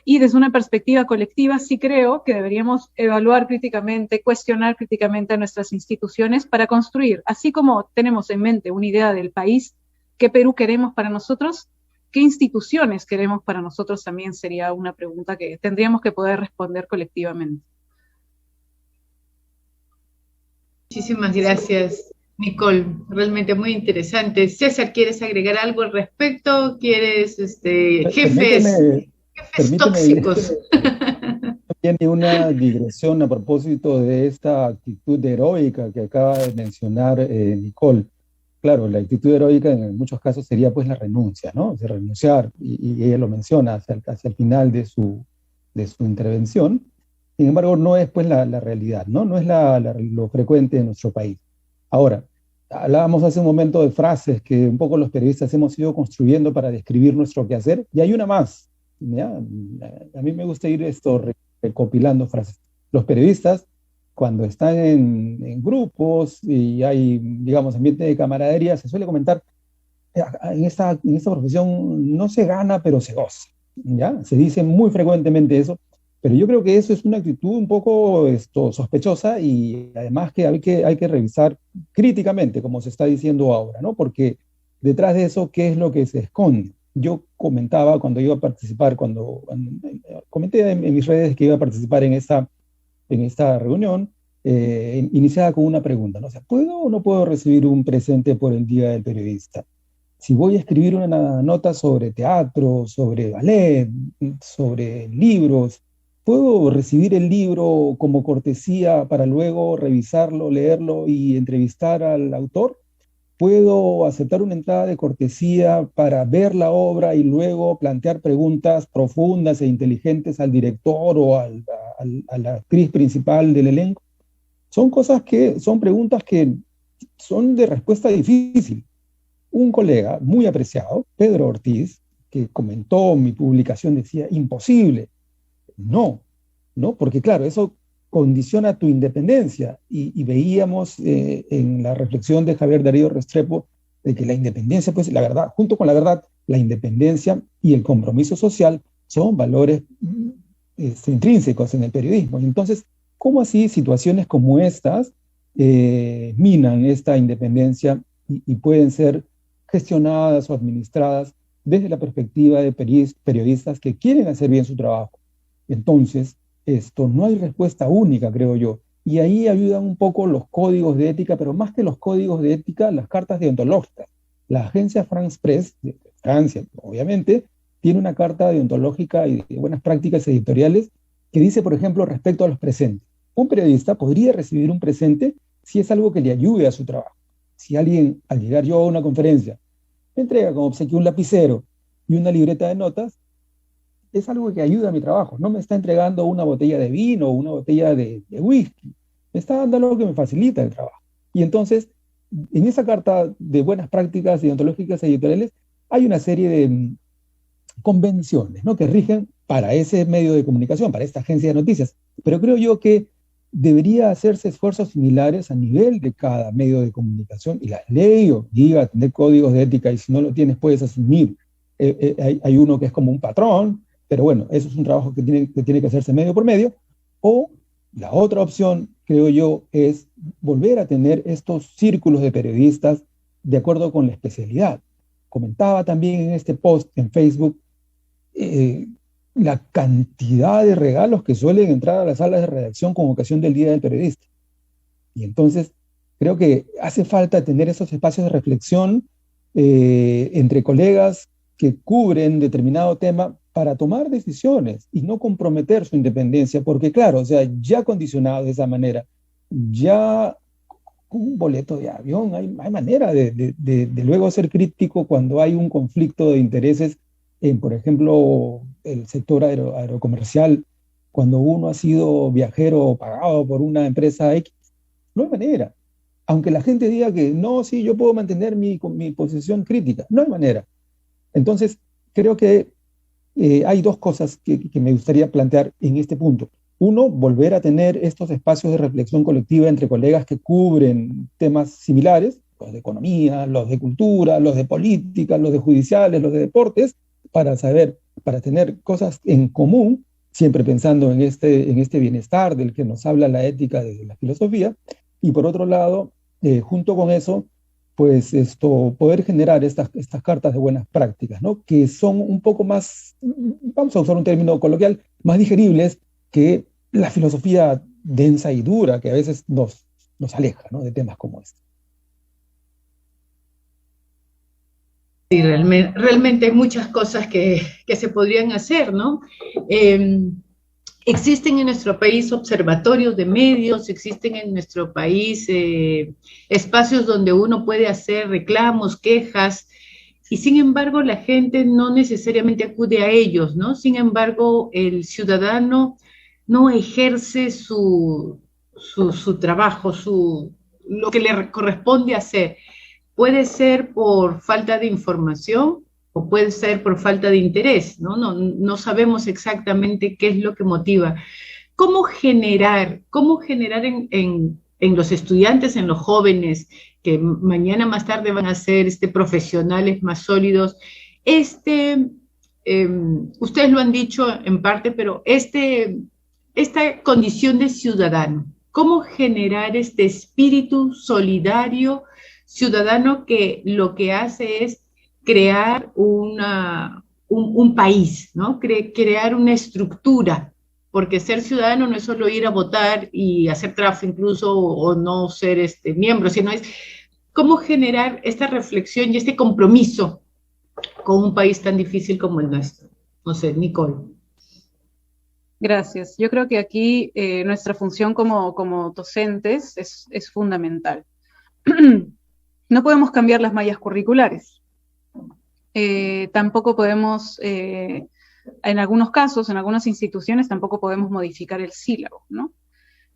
Y desde una perspectiva colectiva sí creo que deberíamos evaluar críticamente, cuestionar críticamente a nuestras instituciones para construir, así como tenemos en mente una idea del país, qué Perú queremos para nosotros, qué instituciones queremos para nosotros también sería una pregunta que tendríamos que poder responder colectivamente. Muchísimas gracias, Nicole. Realmente muy interesante. César, ¿quieres agregar algo al respecto? ¿Quieres jefes tóxicos? Tiene una digresión a propósito de esta actitud heroica que acaba de mencionar Nicole. Claro, la actitud heroica en muchos casos sería pues la renuncia, ¿no? O sea, renunciar, y ella lo menciona hacia el final de su intervención. Sin embargo, no es pues la realidad, ¿no? No es lo frecuente en nuestro país. Ahora, hablábamos hace un momento de frases que un poco los periodistas hemos ido construyendo para describir nuestro quehacer, y hay una más, ¿ya? A mí me gusta ir recopilando frases. Los periodistas, cuando están en grupos y hay, digamos, ambiente de camaradería, se suele comentar, en esta profesión no se gana, pero se goza, ¿ya? Se dice muy frecuentemente eso. Pero yo creo que eso es una actitud un poco sospechosa, y además que hay que revisar críticamente, como se está diciendo ahora, ¿no? Porque detrás de eso, ¿qué es lo que se esconde? Yo comentaba cuando iba a participar, comenté en mis redes que iba a participar en esta reunión, iniciada con una pregunta, ¿no? O sea, ¿puedo o no puedo recibir un presente por el Día del Periodista? Si voy a escribir una nota sobre teatro, sobre ballet, sobre libros, ¿puedo recibir el libro como cortesía para luego revisarlo, leerlo y entrevistar al autor? ¿Puedo aceptar una entrada de cortesía para ver la obra y luego plantear preguntas profundas e inteligentes al director o a la actriz principal del elenco? Son preguntas que son de respuesta difícil. Un colega muy apreciado, Pedro Ortiz, que comentó mi publicación, decía, imposible. No, porque claro, eso condiciona tu independencia, y veíamos en la reflexión de Javier Darío Restrepo de que la independencia, pues la verdad, junto con la verdad, la independencia y el compromiso social son valores intrínsecos en el periodismo. Y entonces, ¿cómo así situaciones como estas minan esta independencia y pueden ser gestionadas o administradas desde la perspectiva de periodistas que quieren hacer bien su trabajo? Entonces, no hay respuesta única, creo yo. Y ahí ayudan un poco los códigos de ética, pero más que los códigos de ética, las cartas deontológicas. La agencia France Press, de Francia, obviamente, tiene una carta deontológica y de buenas prácticas editoriales que dice, por ejemplo, respecto a los presentes. Un periodista podría recibir un presente si es algo que le ayude a su trabajo. Si alguien, al llegar yo a una conferencia, me entrega como obsequio un lapicero y una libreta de notas, es algo que ayuda a mi trabajo. No me está entregando una botella de vino o una botella de whisky. Me está dando algo que me facilita el trabajo. Y entonces, en esa carta de buenas prácticas deontológicas editoriales, hay una serie de convenciones, ¿no?, que rigen para ese medio de comunicación, para esta agencia de noticias. Pero creo yo que debería hacerse esfuerzos similares a nivel de cada medio de comunicación, y la ley obliga a tener códigos de ética, y si no lo tienes puedes asumir hay uno que es como un patrón, pero bueno, eso es un trabajo que tiene que hacerse medio por medio. O la otra opción, creo yo, es volver a tener estos círculos de periodistas de acuerdo con la especialidad. Comentaba también en este post en Facebook la cantidad de regalos que suelen entrar a las salas de redacción con ocasión del Día del Periodista. Y entonces creo que hace falta tener esos espacios de reflexión entre colegas que cubren determinado tema para tomar decisiones y no comprometer su independencia, porque claro, o sea, ya condicionado de esa manera, ya con un boleto de avión, hay manera de luego ser crítico cuando hay un conflicto de intereses en, por ejemplo, el sector aerocomercial, cuando uno ha sido viajero pagado por una empresa X, no hay manera. Aunque la gente diga que no, sí, yo puedo mantener mi posición crítica, no hay manera. Entonces, creo que hay dos cosas que me gustaría plantear en este punto. Uno, volver a tener estos espacios de reflexión colectiva entre colegas que cubren temas similares, los de economía, los de cultura, los de política, los de judiciales, los de deportes, para tener cosas en común, siempre pensando en este bienestar del que nos habla la ética de la filosofía. Y por otro lado, junto con eso, pues poder generar estas cartas de buenas prácticas, ¿no? Que son un poco más, vamos a usar un término coloquial, más digeribles que la filosofía densa y dura que a veces nos aleja, ¿no? De temas como este. Sí, realmente hay muchas cosas que se podrían hacer, ¿no? Existen en nuestro país observatorios de medios, existen en nuestro país espacios donde uno puede hacer reclamos, quejas, y sin embargo la gente no necesariamente acude a ellos, ¿no? Sin embargo, el ciudadano no ejerce su trabajo, lo que le corresponde hacer. Puede ser por falta de información, o puede ser por falta de interés, ¿no? No sabemos exactamente qué es lo que motiva. ¿Cómo generar en los estudiantes, en los jóvenes, que mañana más tarde van a ser profesionales más sólidos, ustedes lo han dicho en parte, pero esta condición de ciudadano, ¿cómo generar este espíritu solidario ciudadano que lo que hace es crear un país, ¿no? Crear una estructura, porque ser ciudadano no es solo ir a votar y hacer tráfico incluso, o no ser miembro, sino es cómo generar esta reflexión y este compromiso con un país tan difícil como el nuestro. No sé, Nicole. Gracias. Yo creo que aquí nuestra función como docentes es fundamental. No podemos cambiar las mallas curriculares. Tampoco podemos, en algunos casos, en algunas instituciones, tampoco podemos modificar el sílabo, ¿no?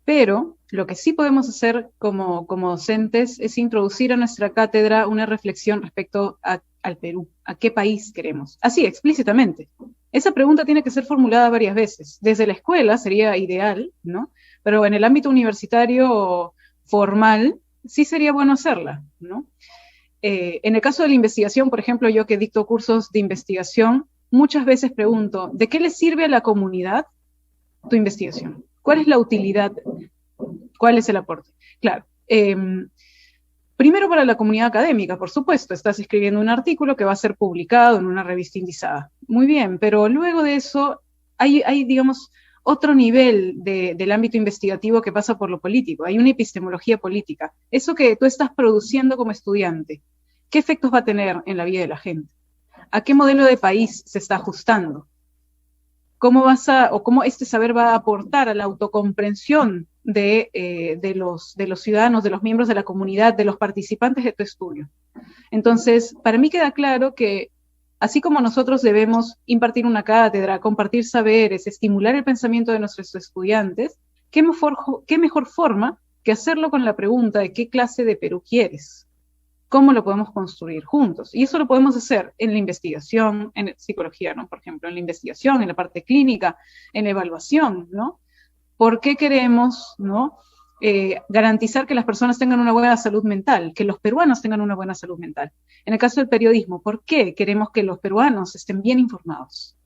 Pero lo que sí podemos hacer como docentes es introducir a nuestra cátedra una reflexión respecto al Perú, a qué país queremos. Así, explícitamente. Esa pregunta tiene que ser formulada varias veces. Desde la escuela sería ideal, ¿no? Pero en el ámbito universitario formal, sí sería bueno hacerla, ¿no? En el caso de la investigación, por ejemplo, yo que dicto cursos de investigación, muchas veces pregunto, ¿de qué le sirve a la comunidad tu investigación? ¿Cuál es la utilidad? ¿Cuál es el aporte? Claro, primero para la comunidad académica, por supuesto, estás escribiendo un artículo que va a ser publicado en una revista indizada. Muy bien, pero luego de eso hay digamos, otro nivel del ámbito investigativo que pasa por lo político. Hay una epistemología política. Eso que tú estás produciendo como estudiante, ¿qué efectos va a tener en la vida de la gente? ¿A qué modelo de país se está ajustando? ¿Cómo este saber va a aportar a la autocomprensión de los ciudadanos, de los miembros de la comunidad, de los participantes de tu estudio? Entonces, para mí queda claro que así como nosotros debemos impartir una cátedra, compartir saberes, estimular el pensamiento de nuestros estudiantes, ¿qué mejor forma que hacerlo con la pregunta de qué clase de Perú quieres? ¿Cómo lo podemos construir juntos? Y eso lo podemos hacer en la investigación, en psicología, ¿no? Por ejemplo, en la investigación, en la parte clínica, en la evaluación, ¿no? ¿Por qué queremos, ¿no? garantizar que las personas tengan una buena salud mental, que los peruanos tengan una buena salud mental. En el caso del periodismo, ¿por qué queremos que los peruanos estén bien informados?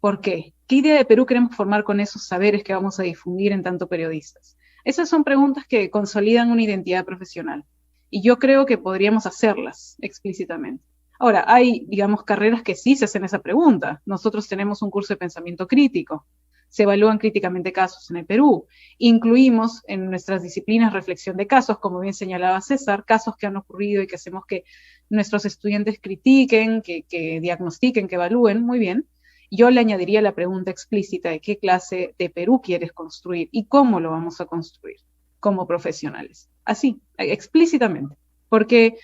¿Por qué? ¿Qué idea de Perú queremos formar con esos saberes que vamos a difundir en tanto periodistas? Esas son preguntas que consolidan una identidad profesional. Y yo creo que podríamos hacerlas explícitamente. Ahora, hay, digamos, carreras que sí se hacen esa pregunta. Nosotros tenemos un curso de pensamiento crítico. Se evalúan críticamente casos en el Perú. Incluimos en nuestras disciplinas reflexión de casos, como bien señalaba César, casos que han ocurrido y que hacemos que nuestros estudiantes critiquen, que diagnostiquen, que evalúen. Muy bien. Yo le añadiría la pregunta explícita de qué clase de Perú quieres construir y cómo lo vamos a construir como profesionales. Así, explícitamente. Porque,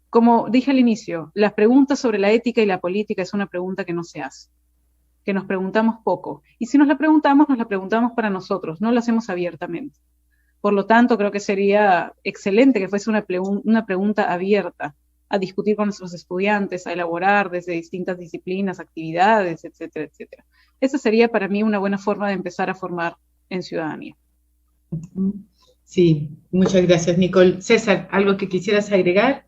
como dije al inicio, las preguntas sobre la ética y la política es una pregunta que no se hace, que nos preguntamos poco. Y si nos la preguntamos para nosotros, no la hacemos abiertamente. Por lo tanto, creo que sería excelente que fuese una pregunta abierta, a discutir con nuestros estudiantes, a elaborar desde distintas disciplinas, actividades, etcétera, etcétera. Esa sería para mí una buena forma de empezar a formar en ciudadanía. Sí, muchas gracias, Nicole. César, ¿algo que quisieras agregar?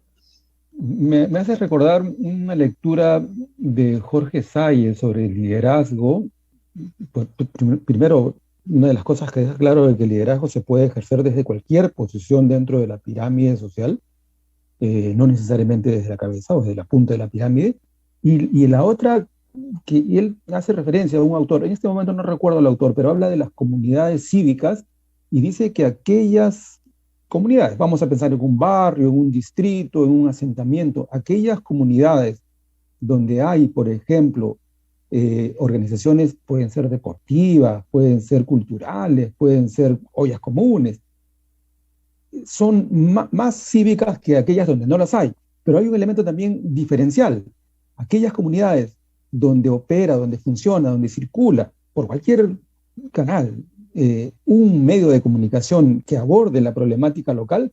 Me hace recordar una lectura de Jorge Salles sobre el liderazgo. Pues, primero, una de las cosas que deja claro es que el liderazgo se puede ejercer desde cualquier posición dentro de la pirámide social, no necesariamente desde la cabeza o desde la punta de la pirámide. Y la otra, y él hace referencia a un autor, en este momento no recuerdo el autor, pero habla de las comunidades cívicas y dice que aquellas comunidades, vamos a pensar en un barrio, en un distrito, en un asentamiento, aquellas comunidades donde hay, por ejemplo, organizaciones, pueden ser deportivas, pueden ser culturales, pueden ser ollas comunes, son más cívicas que aquellas donde no las hay. Pero hay un elemento también diferencial. Aquellas comunidades donde opera, donde funciona, donde circula, por cualquier canal, un medio de comunicación que aborde la problemática local,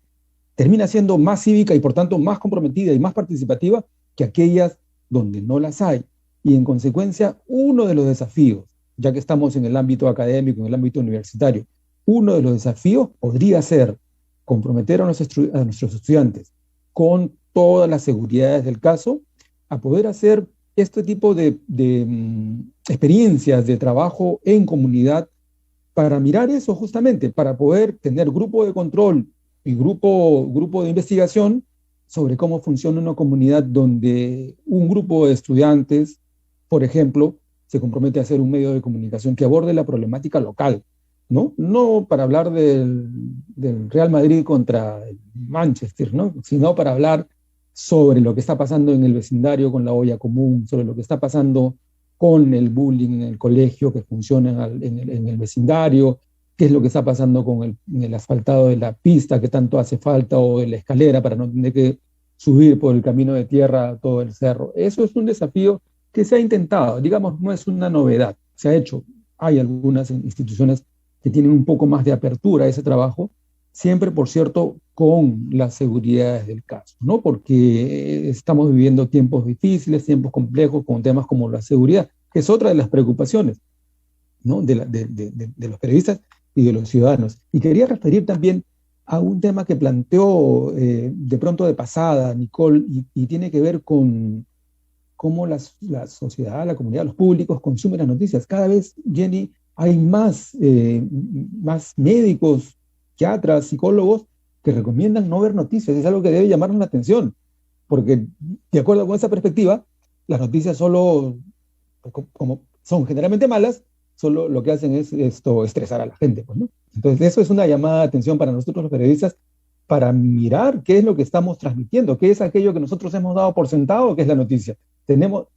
termina siendo más cívica y por tanto más comprometida y más participativa que aquellas donde no las hay. Y en consecuencia, uno de los desafíos, ya que estamos en el ámbito académico, en el ámbito universitario, uno de los desafíos podría ser comprometer a nuestros estudiantes con todas las seguridades del caso, a poder hacer este tipo de experiencias de trabajo en comunidad para mirar eso justamente, para poder tener grupo de control y grupo de investigación sobre cómo funciona una comunidad donde un grupo de estudiantes, por ejemplo, se compromete a hacer un medio de comunicación que aborde la problemática local, ¿no? No para hablar del Real Madrid contra el Manchester, ¿no? Sino para hablar sobre lo que está pasando en el vecindario con la olla común, sobre lo que está pasando con el bullying en el colegio que funciona en el vecindario, qué es lo que está pasando con el asfaltado de la pista que tanto hace falta, o de la escalera para no tener que subir por el camino de tierra todo el cerro. Eso es un desafío que se ha intentado, digamos, no es una novedad, se ha hecho. Hay algunas instituciones que tienen un poco más de apertura a ese trabajo, siempre, por cierto, con las seguridades del caso, ¿no? Porque estamos viviendo tiempos difíciles, tiempos complejos, con temas como la seguridad, que es otra de las preocupaciones, ¿no? de los periodistas y de los ciudadanos. Y quería referir también a un tema que planteó de pronto de pasada Nicole, y tiene que ver con cómo la sociedad, la comunidad, los públicos consumen las noticias. Cada vez, Jenny, hay más médicos, psiquiatras, psicólogos que recomiendan no ver noticias. Es algo que debe llamarnos la atención, porque de acuerdo con esa perspectiva, las noticias solo, como son generalmente malas, solo lo que hacen es estresar a la gente, pues, ¿no? Entonces eso es una llamada de atención para nosotros los periodistas, para mirar qué es lo que estamos transmitiendo, qué es aquello que nosotros hemos dado por sentado, que es la noticia.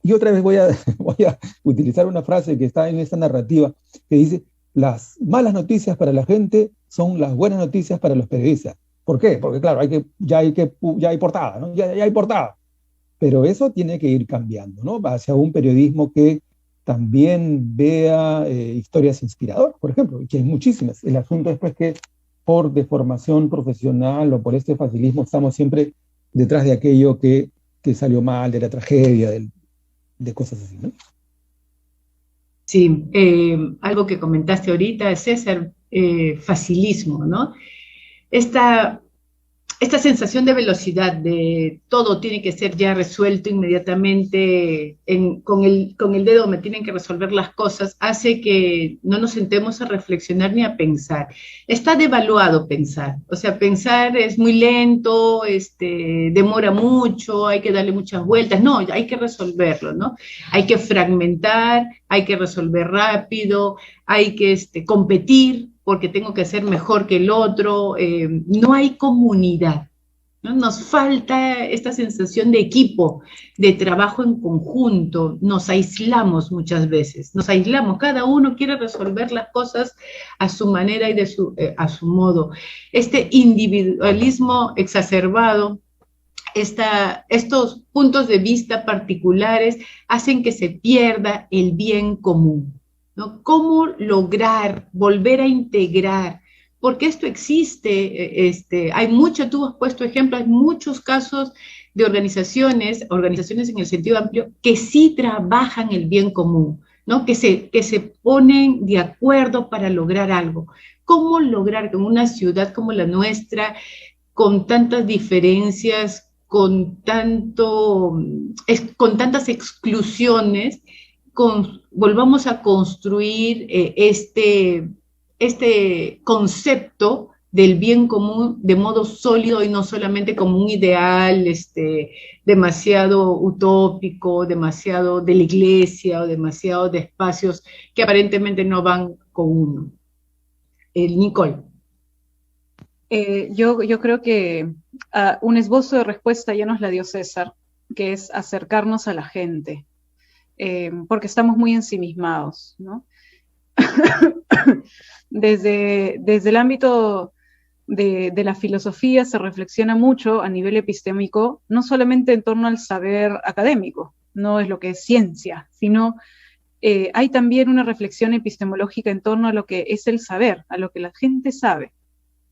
Y otra vez voy a utilizar una frase que está en esta narrativa, que dice: las malas noticias para la gente son las buenas noticias para los periodistas. ¿Por qué? Porque claro, ya hay portada, ¿no? Ya hay portada. Pero eso tiene que ir cambiando, ¿no? Hacia un periodismo que también vea historias inspiradoras, por ejemplo, que hay muchísimas. El asunto es pues que por deformación profesional o por este facilismo estamos siempre detrás de aquello que salió mal, de la tragedia, de cosas así, ¿no? Sí, algo que comentaste ahorita, César, facilismo, ¿no? esta sensación de velocidad, de todo tiene que ser ya resuelto inmediatamente, con el dedo me tienen que resolver las cosas, hace que no nos sentemos a reflexionar ni a pensar. Está devaluado pensar, o sea, pensar es muy lento, demora mucho, hay que darle muchas vueltas, no, hay que resolverlo, ¿no? Hay que fragmentar, hay que resolver rápido, hay que competir, porque tengo que ser mejor que el otro, no hay comunidad, ¿no? Nos falta esta sensación de equipo, de trabajo en conjunto, nos aislamos muchas veces, nos aislamos, cada uno quiere resolver las cosas a su manera y a su modo. Este individualismo exacerbado, estos puntos de vista particulares hacen que se pierda el bien común, ¿no? ¿Cómo lograr volver a integrar? Porque esto existe, hay mucho, tú has puesto ejemplo, hay muchos casos de organizaciones en el sentido amplio, que sí trabajan el bien común, ¿no? Que se ponen de acuerdo para lograr algo. ¿Cómo lograr que en una ciudad como la nuestra, con tantas diferencias, con tantas exclusiones, volvamos a construir este concepto del bien común de modo sólido y no solamente como un ideal demasiado utópico, demasiado de la iglesia o demasiado de espacios que aparentemente no van con uno? Nicole. Yo creo que un esbozo de respuesta ya nos la dio César, que es acercarnos a la gente. Porque estamos muy ensimismados, ¿no? Desde el ámbito de la filosofía se reflexiona mucho a nivel epistémico, no solamente en torno al saber académico, no es lo que es ciencia, sino hay también una reflexión epistemológica en torno a lo que es el saber, a lo que la gente sabe,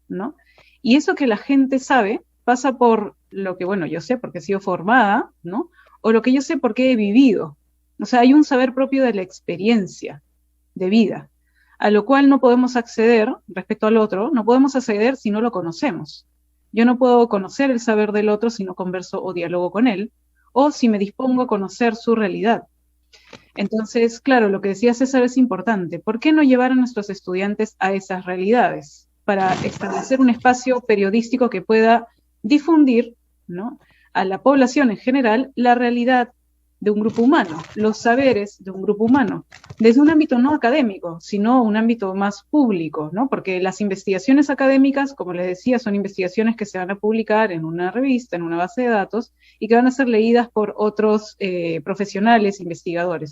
¿no? Y eso que la gente sabe pasa por lo que, bueno, yo sé porque he sido formada, ¿no? O lo que yo sé porque he vivido. O sea, hay un saber propio de la experiencia de vida, a lo cual no podemos acceder respecto al otro, no podemos acceder si no lo conocemos. Yo no puedo conocer el saber del otro si no converso o dialogo con él, o si me dispongo a conocer su realidad. Entonces, claro, lo que decía César es importante. ¿Por qué no llevar a nuestros estudiantes a esas realidades? Para establecer un espacio periodístico que pueda difundir, ¿no?, a la población en general la realidad de un grupo humano, los saberes de un grupo humano, desde un ámbito no académico, sino un ámbito más público, ¿no? Porque las investigaciones académicas, como les decía, son investigaciones que se van a publicar en una revista, en una base de datos, y que van a ser leídas por otros profesionales, investigadores.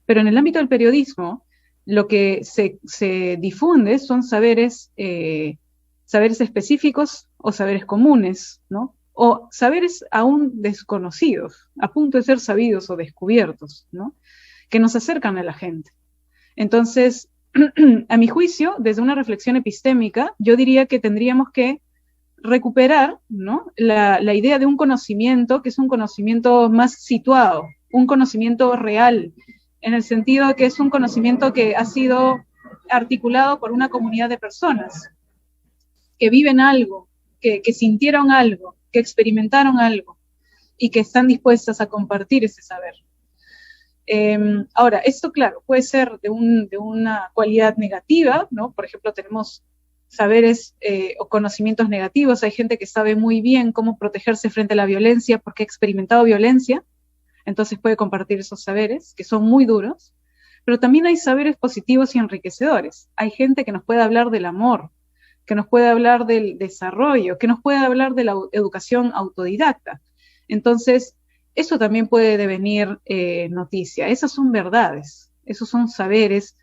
Pero en el ámbito del periodismo, lo que se difunde son saberes específicos o saberes comunes, ¿no? O saberes aún desconocidos, a punto de ser sabidos o descubiertos, ¿no?, que nos acercan a la gente. Entonces, a mi juicio, desde una reflexión epistémica, yo diría que tendríamos que recuperar, ¿no?, la idea de un conocimiento que es un conocimiento más situado, un conocimiento real, en el sentido de que es un conocimiento que ha sido articulado por una comunidad de personas que viven algo, que sintieron algo, que experimentaron algo y que están dispuestas a compartir ese saber. Ahora, esto, claro, puede ser de una cualidad negativa, ¿no? Por ejemplo, tenemos saberes o conocimientos negativos. Hay gente que sabe muy bien cómo protegerse frente a la violencia porque ha experimentado violencia, entonces puede compartir esos saberes, que son muy duros, pero también hay saberes positivos y enriquecedores. Hay gente que nos puede hablar del amor, que nos puede hablar del desarrollo, que nos puede hablar de la educación autodidacta. Entonces, eso también puede devenir noticia. Esas son verdades, esos son saberes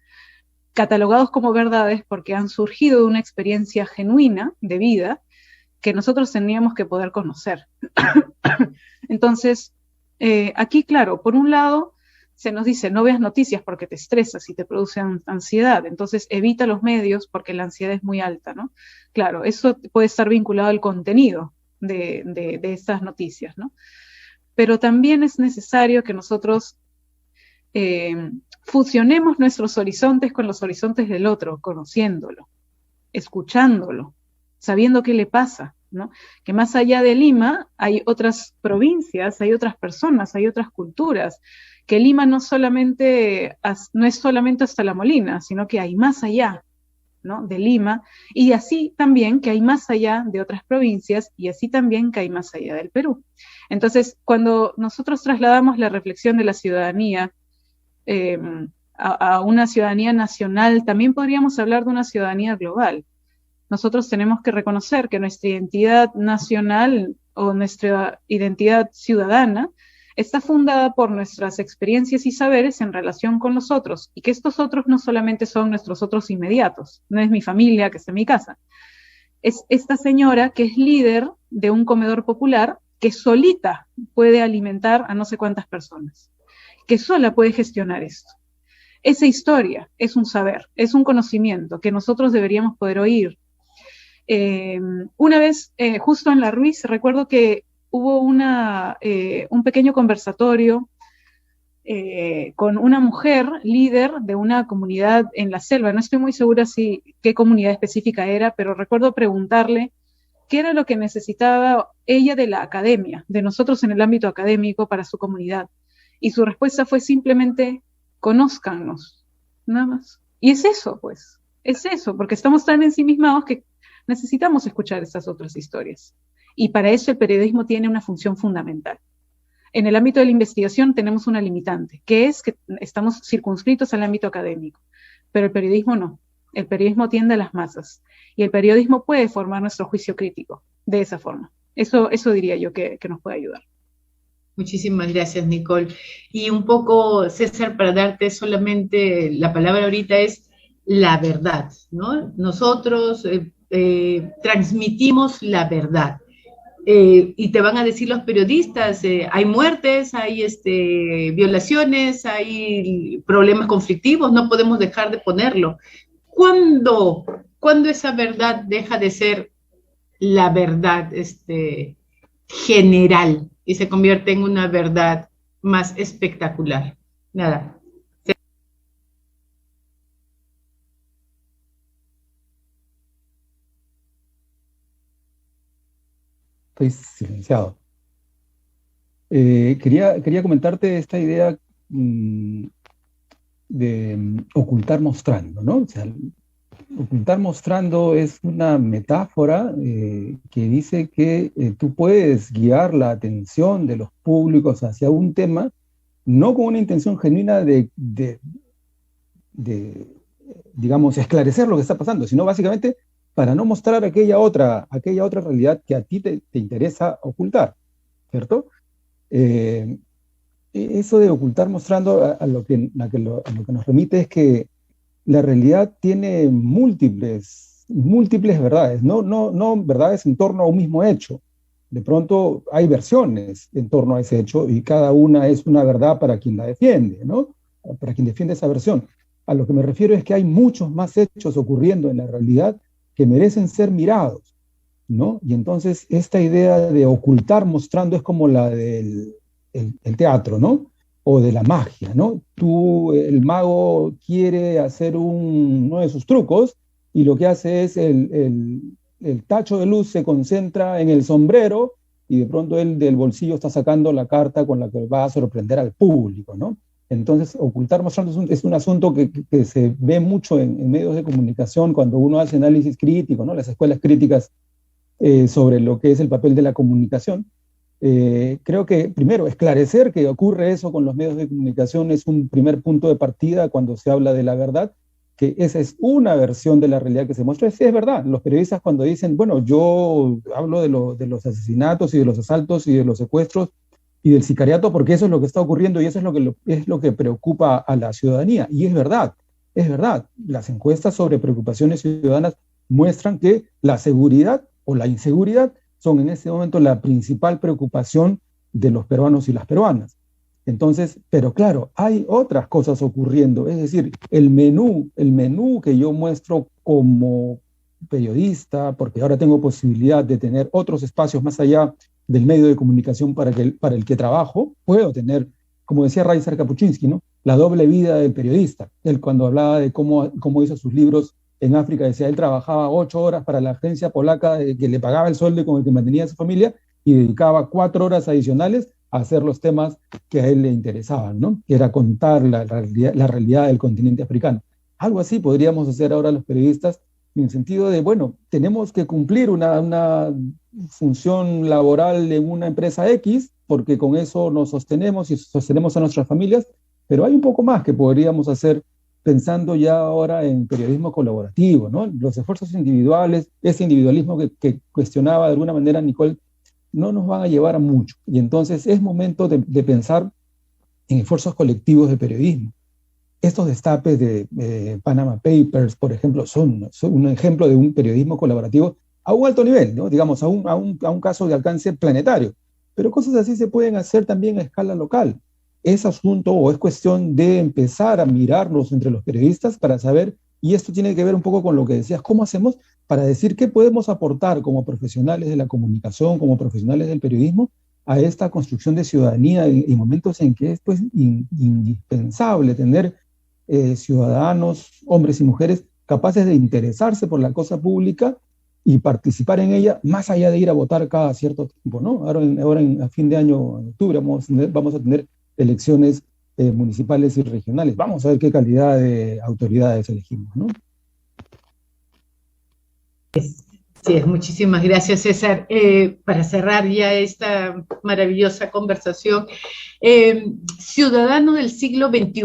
catalogados como verdades porque han surgido de una experiencia genuina de vida que nosotros teníamos que poder conocer. Entonces, aquí, claro, por un lado, se nos dice, no veas noticias porque te estresas y te produce ansiedad, entonces evita los medios porque la ansiedad es muy alta, ¿no? Claro, eso puede estar vinculado al contenido de estas noticias, ¿no? Pero también es necesario que nosotros fusionemos nuestros horizontes con los horizontes del otro, conociéndolo, escuchándolo, sabiendo qué le pasa, ¿no? Que más allá de Lima hay otras provincias, hay otras personas, hay otras culturas, que Lima no es solamente hasta La Molina, sino que hay más allá, ¿no? De Lima, y así también que hay más allá de otras provincias, y así también que hay más allá del Perú. Entonces, cuando nosotros trasladamos la reflexión de la ciudadanía a una ciudadanía nacional, también podríamos hablar de una ciudadanía global. Nosotros tenemos que reconocer que nuestra identidad nacional o nuestra identidad ciudadana está fundada por nuestras experiencias y saberes en relación con los otros, y que estos otros no solamente son nuestros otros inmediatos, no es mi familia que está en mi casa, es esta señora que es líder de un comedor popular que solita puede alimentar a no sé cuántas personas, que sola puede gestionar esto. Esa historia es un saber, es un conocimiento que nosotros deberíamos poder oír. Una vez, justo en La Ruiz, recuerdo que hubo un pequeño conversatorio con una mujer líder de una comunidad en la selva. No estoy muy segura qué comunidad específica era, pero recuerdo preguntarle qué era lo que necesitaba ella de la academia, de nosotros en el ámbito académico para su comunidad. Y su respuesta fue simplemente, conózcannos, nada más. Y es eso, pues, es eso, porque estamos tan ensimismados que necesitamos escuchar estas otras historias. Y para eso el periodismo tiene una función fundamental. En el ámbito de la investigación tenemos una limitante, que es que estamos circunscritos al ámbito académico, pero el periodismo no. El periodismo tiende a las masas, y el periodismo puede formar nuestro juicio crítico de esa forma. Eso diría yo que nos puede ayudar. Muchísimas gracias, Nicole. Y un poco, César, para darte solamente la palabra ahorita, es la verdad, ¿no? Nosotros transmitimos la verdad. Y te van a decir los periodistas, hay muertes, hay violaciones, hay problemas conflictivos, no podemos dejar de ponerlo. ¿Cuándo esa verdad deja de ser la verdad general y se convierte en una verdad más espectacular? Nada. Estoy silenciado. Quería comentarte esta idea de ocultar mostrando, ¿no? O sea, ocultar mostrando es una metáfora que dice que tú puedes guiar la atención de los públicos hacia un tema, no con una intención genuina de digamos, esclarecer lo que está pasando, sino básicamente para no mostrar aquella otra realidad que a ti te interesa ocultar, ¿cierto? Eso de ocultar mostrando a lo que nos remite es que la realidad tiene múltiples verdades, no verdades en torno a un mismo hecho. De pronto hay versiones en torno a ese hecho y cada una es una verdad para quien la defiende, ¿no? Para quien defiende esa versión. A lo que me refiero es que hay muchos más hechos ocurriendo en la realidad que merecen ser mirados, ¿no? Y entonces esta idea de ocultar mostrando es como la del el teatro, ¿no? O de la magia, ¿no? El mago quiere hacer uno de sus trucos y lo que hace es el tacho de luz se concentra en el sombrero y de pronto él del bolsillo está sacando la carta con la que va a sorprender al público, ¿no? Entonces, ocultar mostrando es un asunto que se ve mucho en medios de comunicación cuando uno hace análisis crítico, ¿no? Las escuelas críticas sobre lo que es el papel de la comunicación. Creo que, primero, esclarecer que ocurre eso con los medios de comunicación es un primer punto de partida cuando se habla de la verdad, que esa es una versión de la realidad que se muestra. Sí, es verdad, los periodistas cuando dicen, bueno, yo hablo de los asesinatos y de los asaltos y de los secuestros y del sicariato porque eso es lo que está ocurriendo y eso es lo que preocupa a la ciudadanía. Y es verdad. Las encuestas sobre preocupaciones ciudadanas muestran que la seguridad o la inseguridad son en este momento la principal preocupación de los peruanos y las peruanas. Entonces, pero claro, hay otras cosas ocurriendo, es decir, el menú que yo muestro como periodista, porque ahora tengo posibilidad de tener otros espacios más allá del medio de comunicación para el que trabajo, puedo tener, como decía Reiser Kapuczynski, ¿no? La doble vida del periodista. Él cuando hablaba de cómo hizo sus libros en África, decía, él trabajaba 8 horas para la agencia polaca que le pagaba el sueldo y con el que mantenía a su familia, y dedicaba 4 horas adicionales a hacer los temas que a él le interesaban, ¿no? Que era contar la realidad del continente africano. Algo así podríamos hacer ahora los periodistas, en el sentido de, bueno, tenemos que cumplir una función laboral en una empresa X, porque con eso nos sostenemos y sostenemos a nuestras familias, pero hay un poco más que podríamos hacer pensando ya ahora en periodismo colaborativo, ¿no? Los esfuerzos individuales, ese individualismo que cuestionaba de alguna manera Nicole, no nos van a llevar a mucho. Y entonces es momento de pensar en esfuerzos colectivos de periodismo. Estos destapes de Panama Papers, por ejemplo, son un ejemplo de un periodismo colaborativo a un alto nivel, ¿no? Digamos, a un caso de alcance planetario. Pero cosas así se pueden hacer también a escala local. Es asunto o es cuestión de empezar a mirarnos entre los periodistas para saber, y esto tiene que ver un poco con lo que decías, ¿cómo hacemos para decir qué podemos aportar como profesionales de la comunicación, como profesionales del periodismo, a esta construcción de ciudadanía en momentos en que es pues indispensable tener ciudadanos, hombres y mujeres, capaces de interesarse por la cosa pública y participar en ella, más allá de ir a votar cada cierto tiempo, ¿no? Ahora a fin de año, en octubre, vamos a tener elecciones municipales y regionales. Vamos a ver qué calidad de autoridades elegimos, ¿no? Sí, muchísimas gracias, César. Para cerrar ya esta maravillosa conversación, ciudadano del siglo XXI.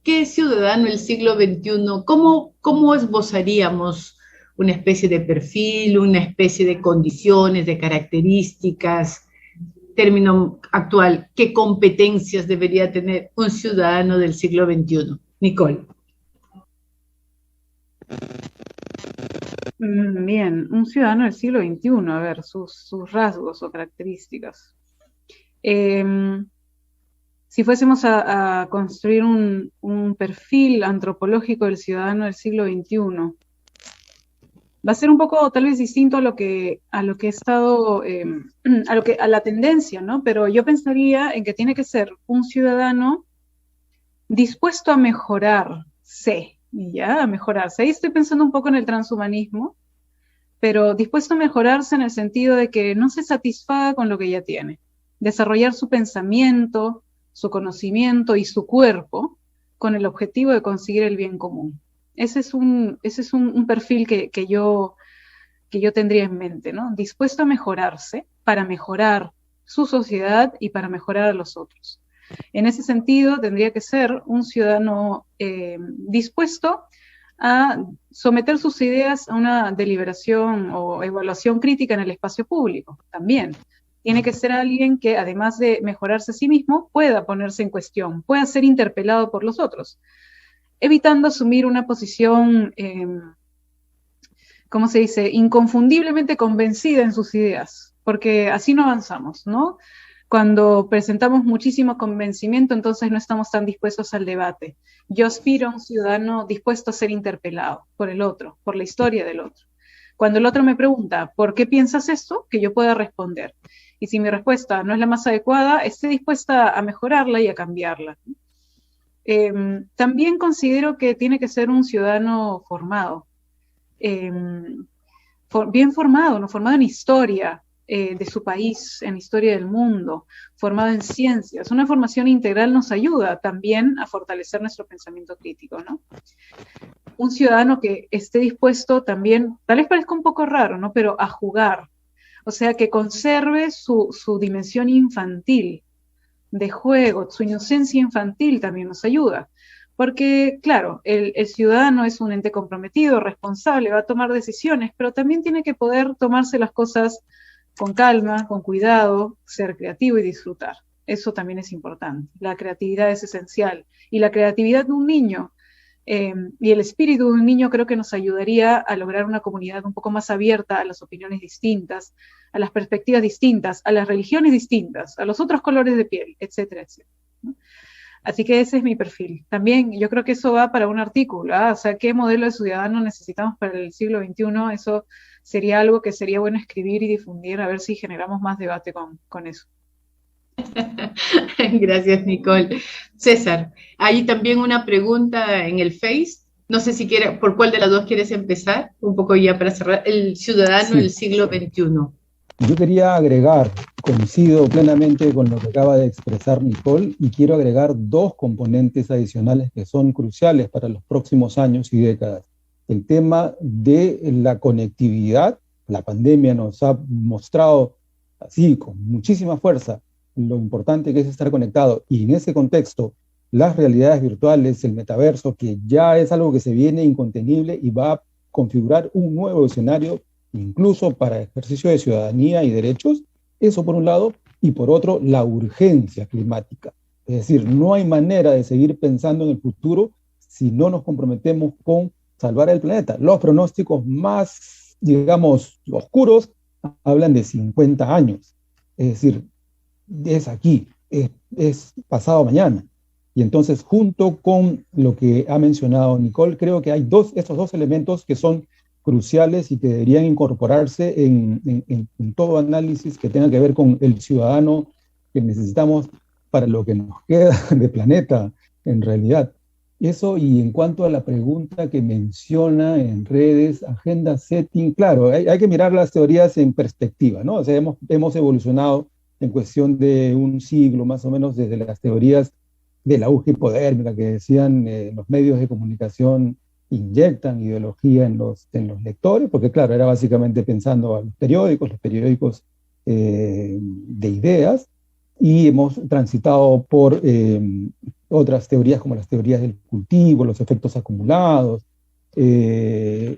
¿Qué es ciudadano del siglo XXI? ¿Cómo esbozaríamos una especie de perfil, una especie de condiciones, de características, término actual, qué competencias debería tener un ciudadano del siglo XXI? Nicole. Bien, un ciudadano del siglo XXI, a ver, sus rasgos o características. Si fuésemos a construir un perfil antropológico del ciudadano del siglo XXI, va a ser un poco tal vez distinto a lo que he estado, a la tendencia, ¿no? Pero yo pensaría en que tiene que ser un ciudadano dispuesto a mejorarse, ¿ya? A mejorarse. Ahí estoy pensando un poco en el transhumanismo, pero dispuesto a mejorarse en el sentido de que no se satisfaga con lo que ya tiene. Desarrollar su pensamiento, su conocimiento y su cuerpo con el objetivo de conseguir el bien común. Ese es un perfil que yo tendría en mente, ¿no? Dispuesto a mejorarse para mejorar su sociedad y para mejorar a los otros. En ese sentido, tendría que ser un ciudadano dispuesto a someter sus ideas a una deliberación o evaluación crítica en el espacio público, también. Tiene que ser alguien que, además de mejorarse a sí mismo, pueda ponerse en cuestión, pueda ser interpelado por los otros, evitando asumir una posición, ¿cómo se dice?, inconfundiblemente convencida en sus ideas, porque así no avanzamos, ¿no? Cuando presentamos muchísimo convencimiento, entonces no estamos tan dispuestos al debate. Yo aspiro a un ciudadano dispuesto a ser interpelado por el otro, por la historia del otro. Cuando el otro me pregunta, ¿por qué piensas esto?, que yo pueda responder. Y si mi respuesta no es la más adecuada, esté dispuesta a mejorarla y a cambiarla. También considero que tiene que ser un ciudadano formado, bien formado, ¿no? Formado en historia de su país, en historia del mundo, formado en ciencias. Una formación integral nos ayuda también a fortalecer nuestro pensamiento crítico, ¿no? Un ciudadano que esté dispuesto también, tal vez parezca un poco raro, ¿no?, pero a jugar. O sea, que conserve su dimensión infantil de juego, su inocencia infantil también nos ayuda. Porque, claro, el ciudadano es un ente comprometido, responsable, va a tomar decisiones, pero también tiene que poder tomarse las cosas con calma, con cuidado, ser creativo y disfrutar. Eso también es importante. La creatividad es esencial. Y la creatividad de un niño y el espíritu de un niño creo que nos ayudaría a lograr una comunidad un poco más abierta a las opiniones distintas, a las perspectivas distintas, a las religiones distintas, a los otros colores de piel, etcétera, etcétera, ¿no? Así que ese es mi perfil. También yo creo que eso va para un artículo, ¿ah? O sea, ¿qué modelo de ciudadano necesitamos para el siglo XXI? Eso sería algo que sería bueno escribir y difundir, a ver si generamos más debate con eso. Gracias, Nicole. César, hay también una pregunta en el Face. No sé si por cuál de las dos quieres empezar, un poco ya para cerrar, el ciudadano del siglo XXI. Yo quería agregar, coincido plenamente con lo que acaba de expresar Nicole, y quiero agregar dos componentes adicionales que son cruciales para los próximos años y décadas. El tema de la conectividad. La pandemia nos ha mostrado así, con muchísima fuerza, lo importante que es estar conectado, y en ese contexto, las realidades virtuales, el metaverso, que ya es algo que se viene incontenible y va a configurar un nuevo escenario incluso para ejercicio de ciudadanía y derechos, eso por un lado, y por otro, la urgencia climática. Es decir, no hay manera de seguir pensando en el futuro si no nos comprometemos con salvar el planeta. Los pronósticos más, digamos, oscuros hablan de 50 años. Es decir, es aquí, es pasado mañana. Y entonces, junto con lo que ha mencionado Nicole, creo que hay estos dos elementos que son cruciales y que deberían incorporarse en todo análisis que tenga que ver con el ciudadano que necesitamos para lo que nos queda de planeta, en realidad. Eso, y en cuanto a la pregunta que menciona en redes, agenda setting, claro, hay que mirar las teorías en perspectiva, ¿no? O sea, hemos evolucionado en cuestión de un siglo, más o menos, desde las teorías de la auge hipodérmica que decían los medios de comunicación inyectan ideología en los lectores, porque claro, era básicamente pensando a los periódicos de ideas, y hemos transitado por otras teorías como las teorías del cultivo, los efectos acumulados,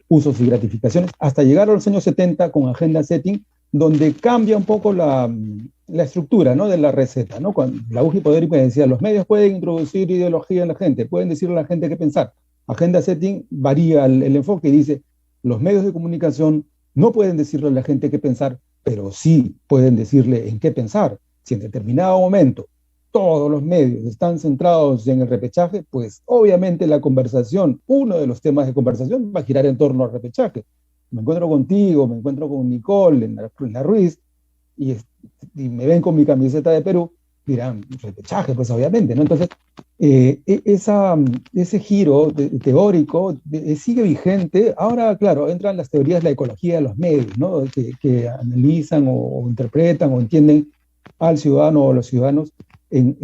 usos y gratificaciones, hasta llegar a los años 70 con agenda setting, donde cambia un poco la estructura, ¿no?, de la receta, ¿no? Cuando la auge hipodérmica decía, los medios pueden introducir ideología en la gente, pueden decirle a la gente qué pensar. Agenda setting varía el enfoque y dice, los medios de comunicación no pueden decirle a la gente qué pensar, pero sí pueden decirle en qué pensar. Si en determinado momento todos los medios están centrados en el repechaje, pues obviamente la conversación, uno de los temas de conversación va a girar en torno al repechaje. Me encuentro contigo, me encuentro con Nicole en la Ruiz, y me ven con mi camiseta de Perú, dirán, repechaje, pues obviamente, ¿no? Entonces, ese giro teórico sigue vigente. Ahora, claro, entran las teorías de la ecología de los medios, ¿no?, que analizan o interpretan o entienden al ciudadano o a los ciudadanos en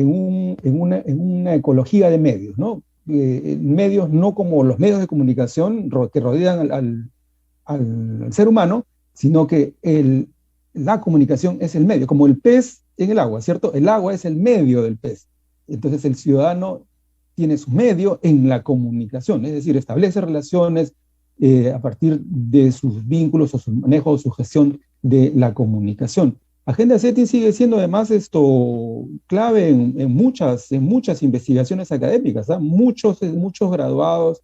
una ecología de medios, ¿no? Medios no como los medios de comunicación que rodean al ser humano, sino que la comunicación es el medio, como el pez en el agua, ¿cierto? El agua es el medio del pez. Entonces el ciudadano tiene su medio en la comunicación, es decir, establece relaciones a partir de sus vínculos o su manejo o su gestión de la comunicación. Agenda setting sigue siendo además clave en muchas investigaciones académicas, ¿eh? Muchos graduados,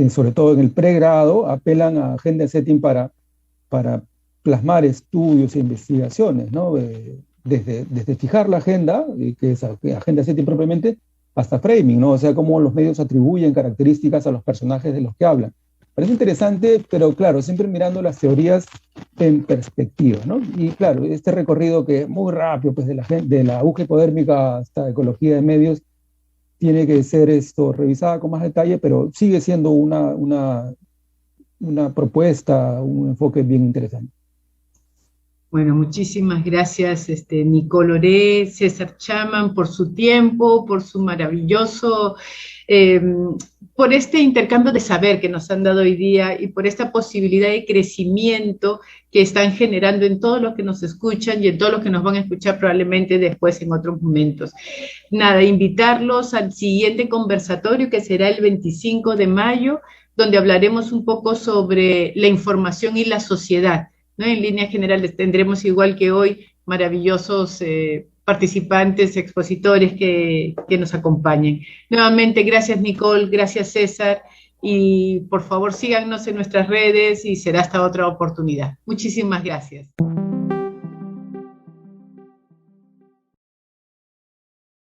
sobre todo en el pregrado, apelan a agenda setting para plasmar estudios e investigaciones, ¿no? Desde fijar la agenda, que es agenda setting propiamente, hasta framing, ¿no? O sea, cómo los medios atribuyen características a los personajes de los que hablan. Parece interesante, pero claro, siempre mirando las teorías en perspectiva, ¿no? Y claro, este recorrido que es muy rápido, pues de la auge hipodérmica hasta ecología de medios, tiene que ser revisada con más detalle, pero sigue siendo una propuesta, un enfoque bien interesante. Bueno, muchísimas gracias, Nicole Oré, César Chaman, por su tiempo, por su maravilloso, por este intercambio de saber que nos han dado hoy día y por esta posibilidad de crecimiento que están generando en todos los que nos escuchan y en todos los que nos van a escuchar probablemente después en otros momentos. Nada, invitarlos al siguiente conversatorio que será el 25 de mayo, donde hablaremos un poco sobre la información y la sociedad, ¿no? En líneas generales tendremos, igual que hoy, maravillosos participantes, expositores que nos acompañen. Nuevamente, gracias Nicole, gracias César, y por favor síganos en nuestras redes y será hasta otra oportunidad. Muchísimas gracias.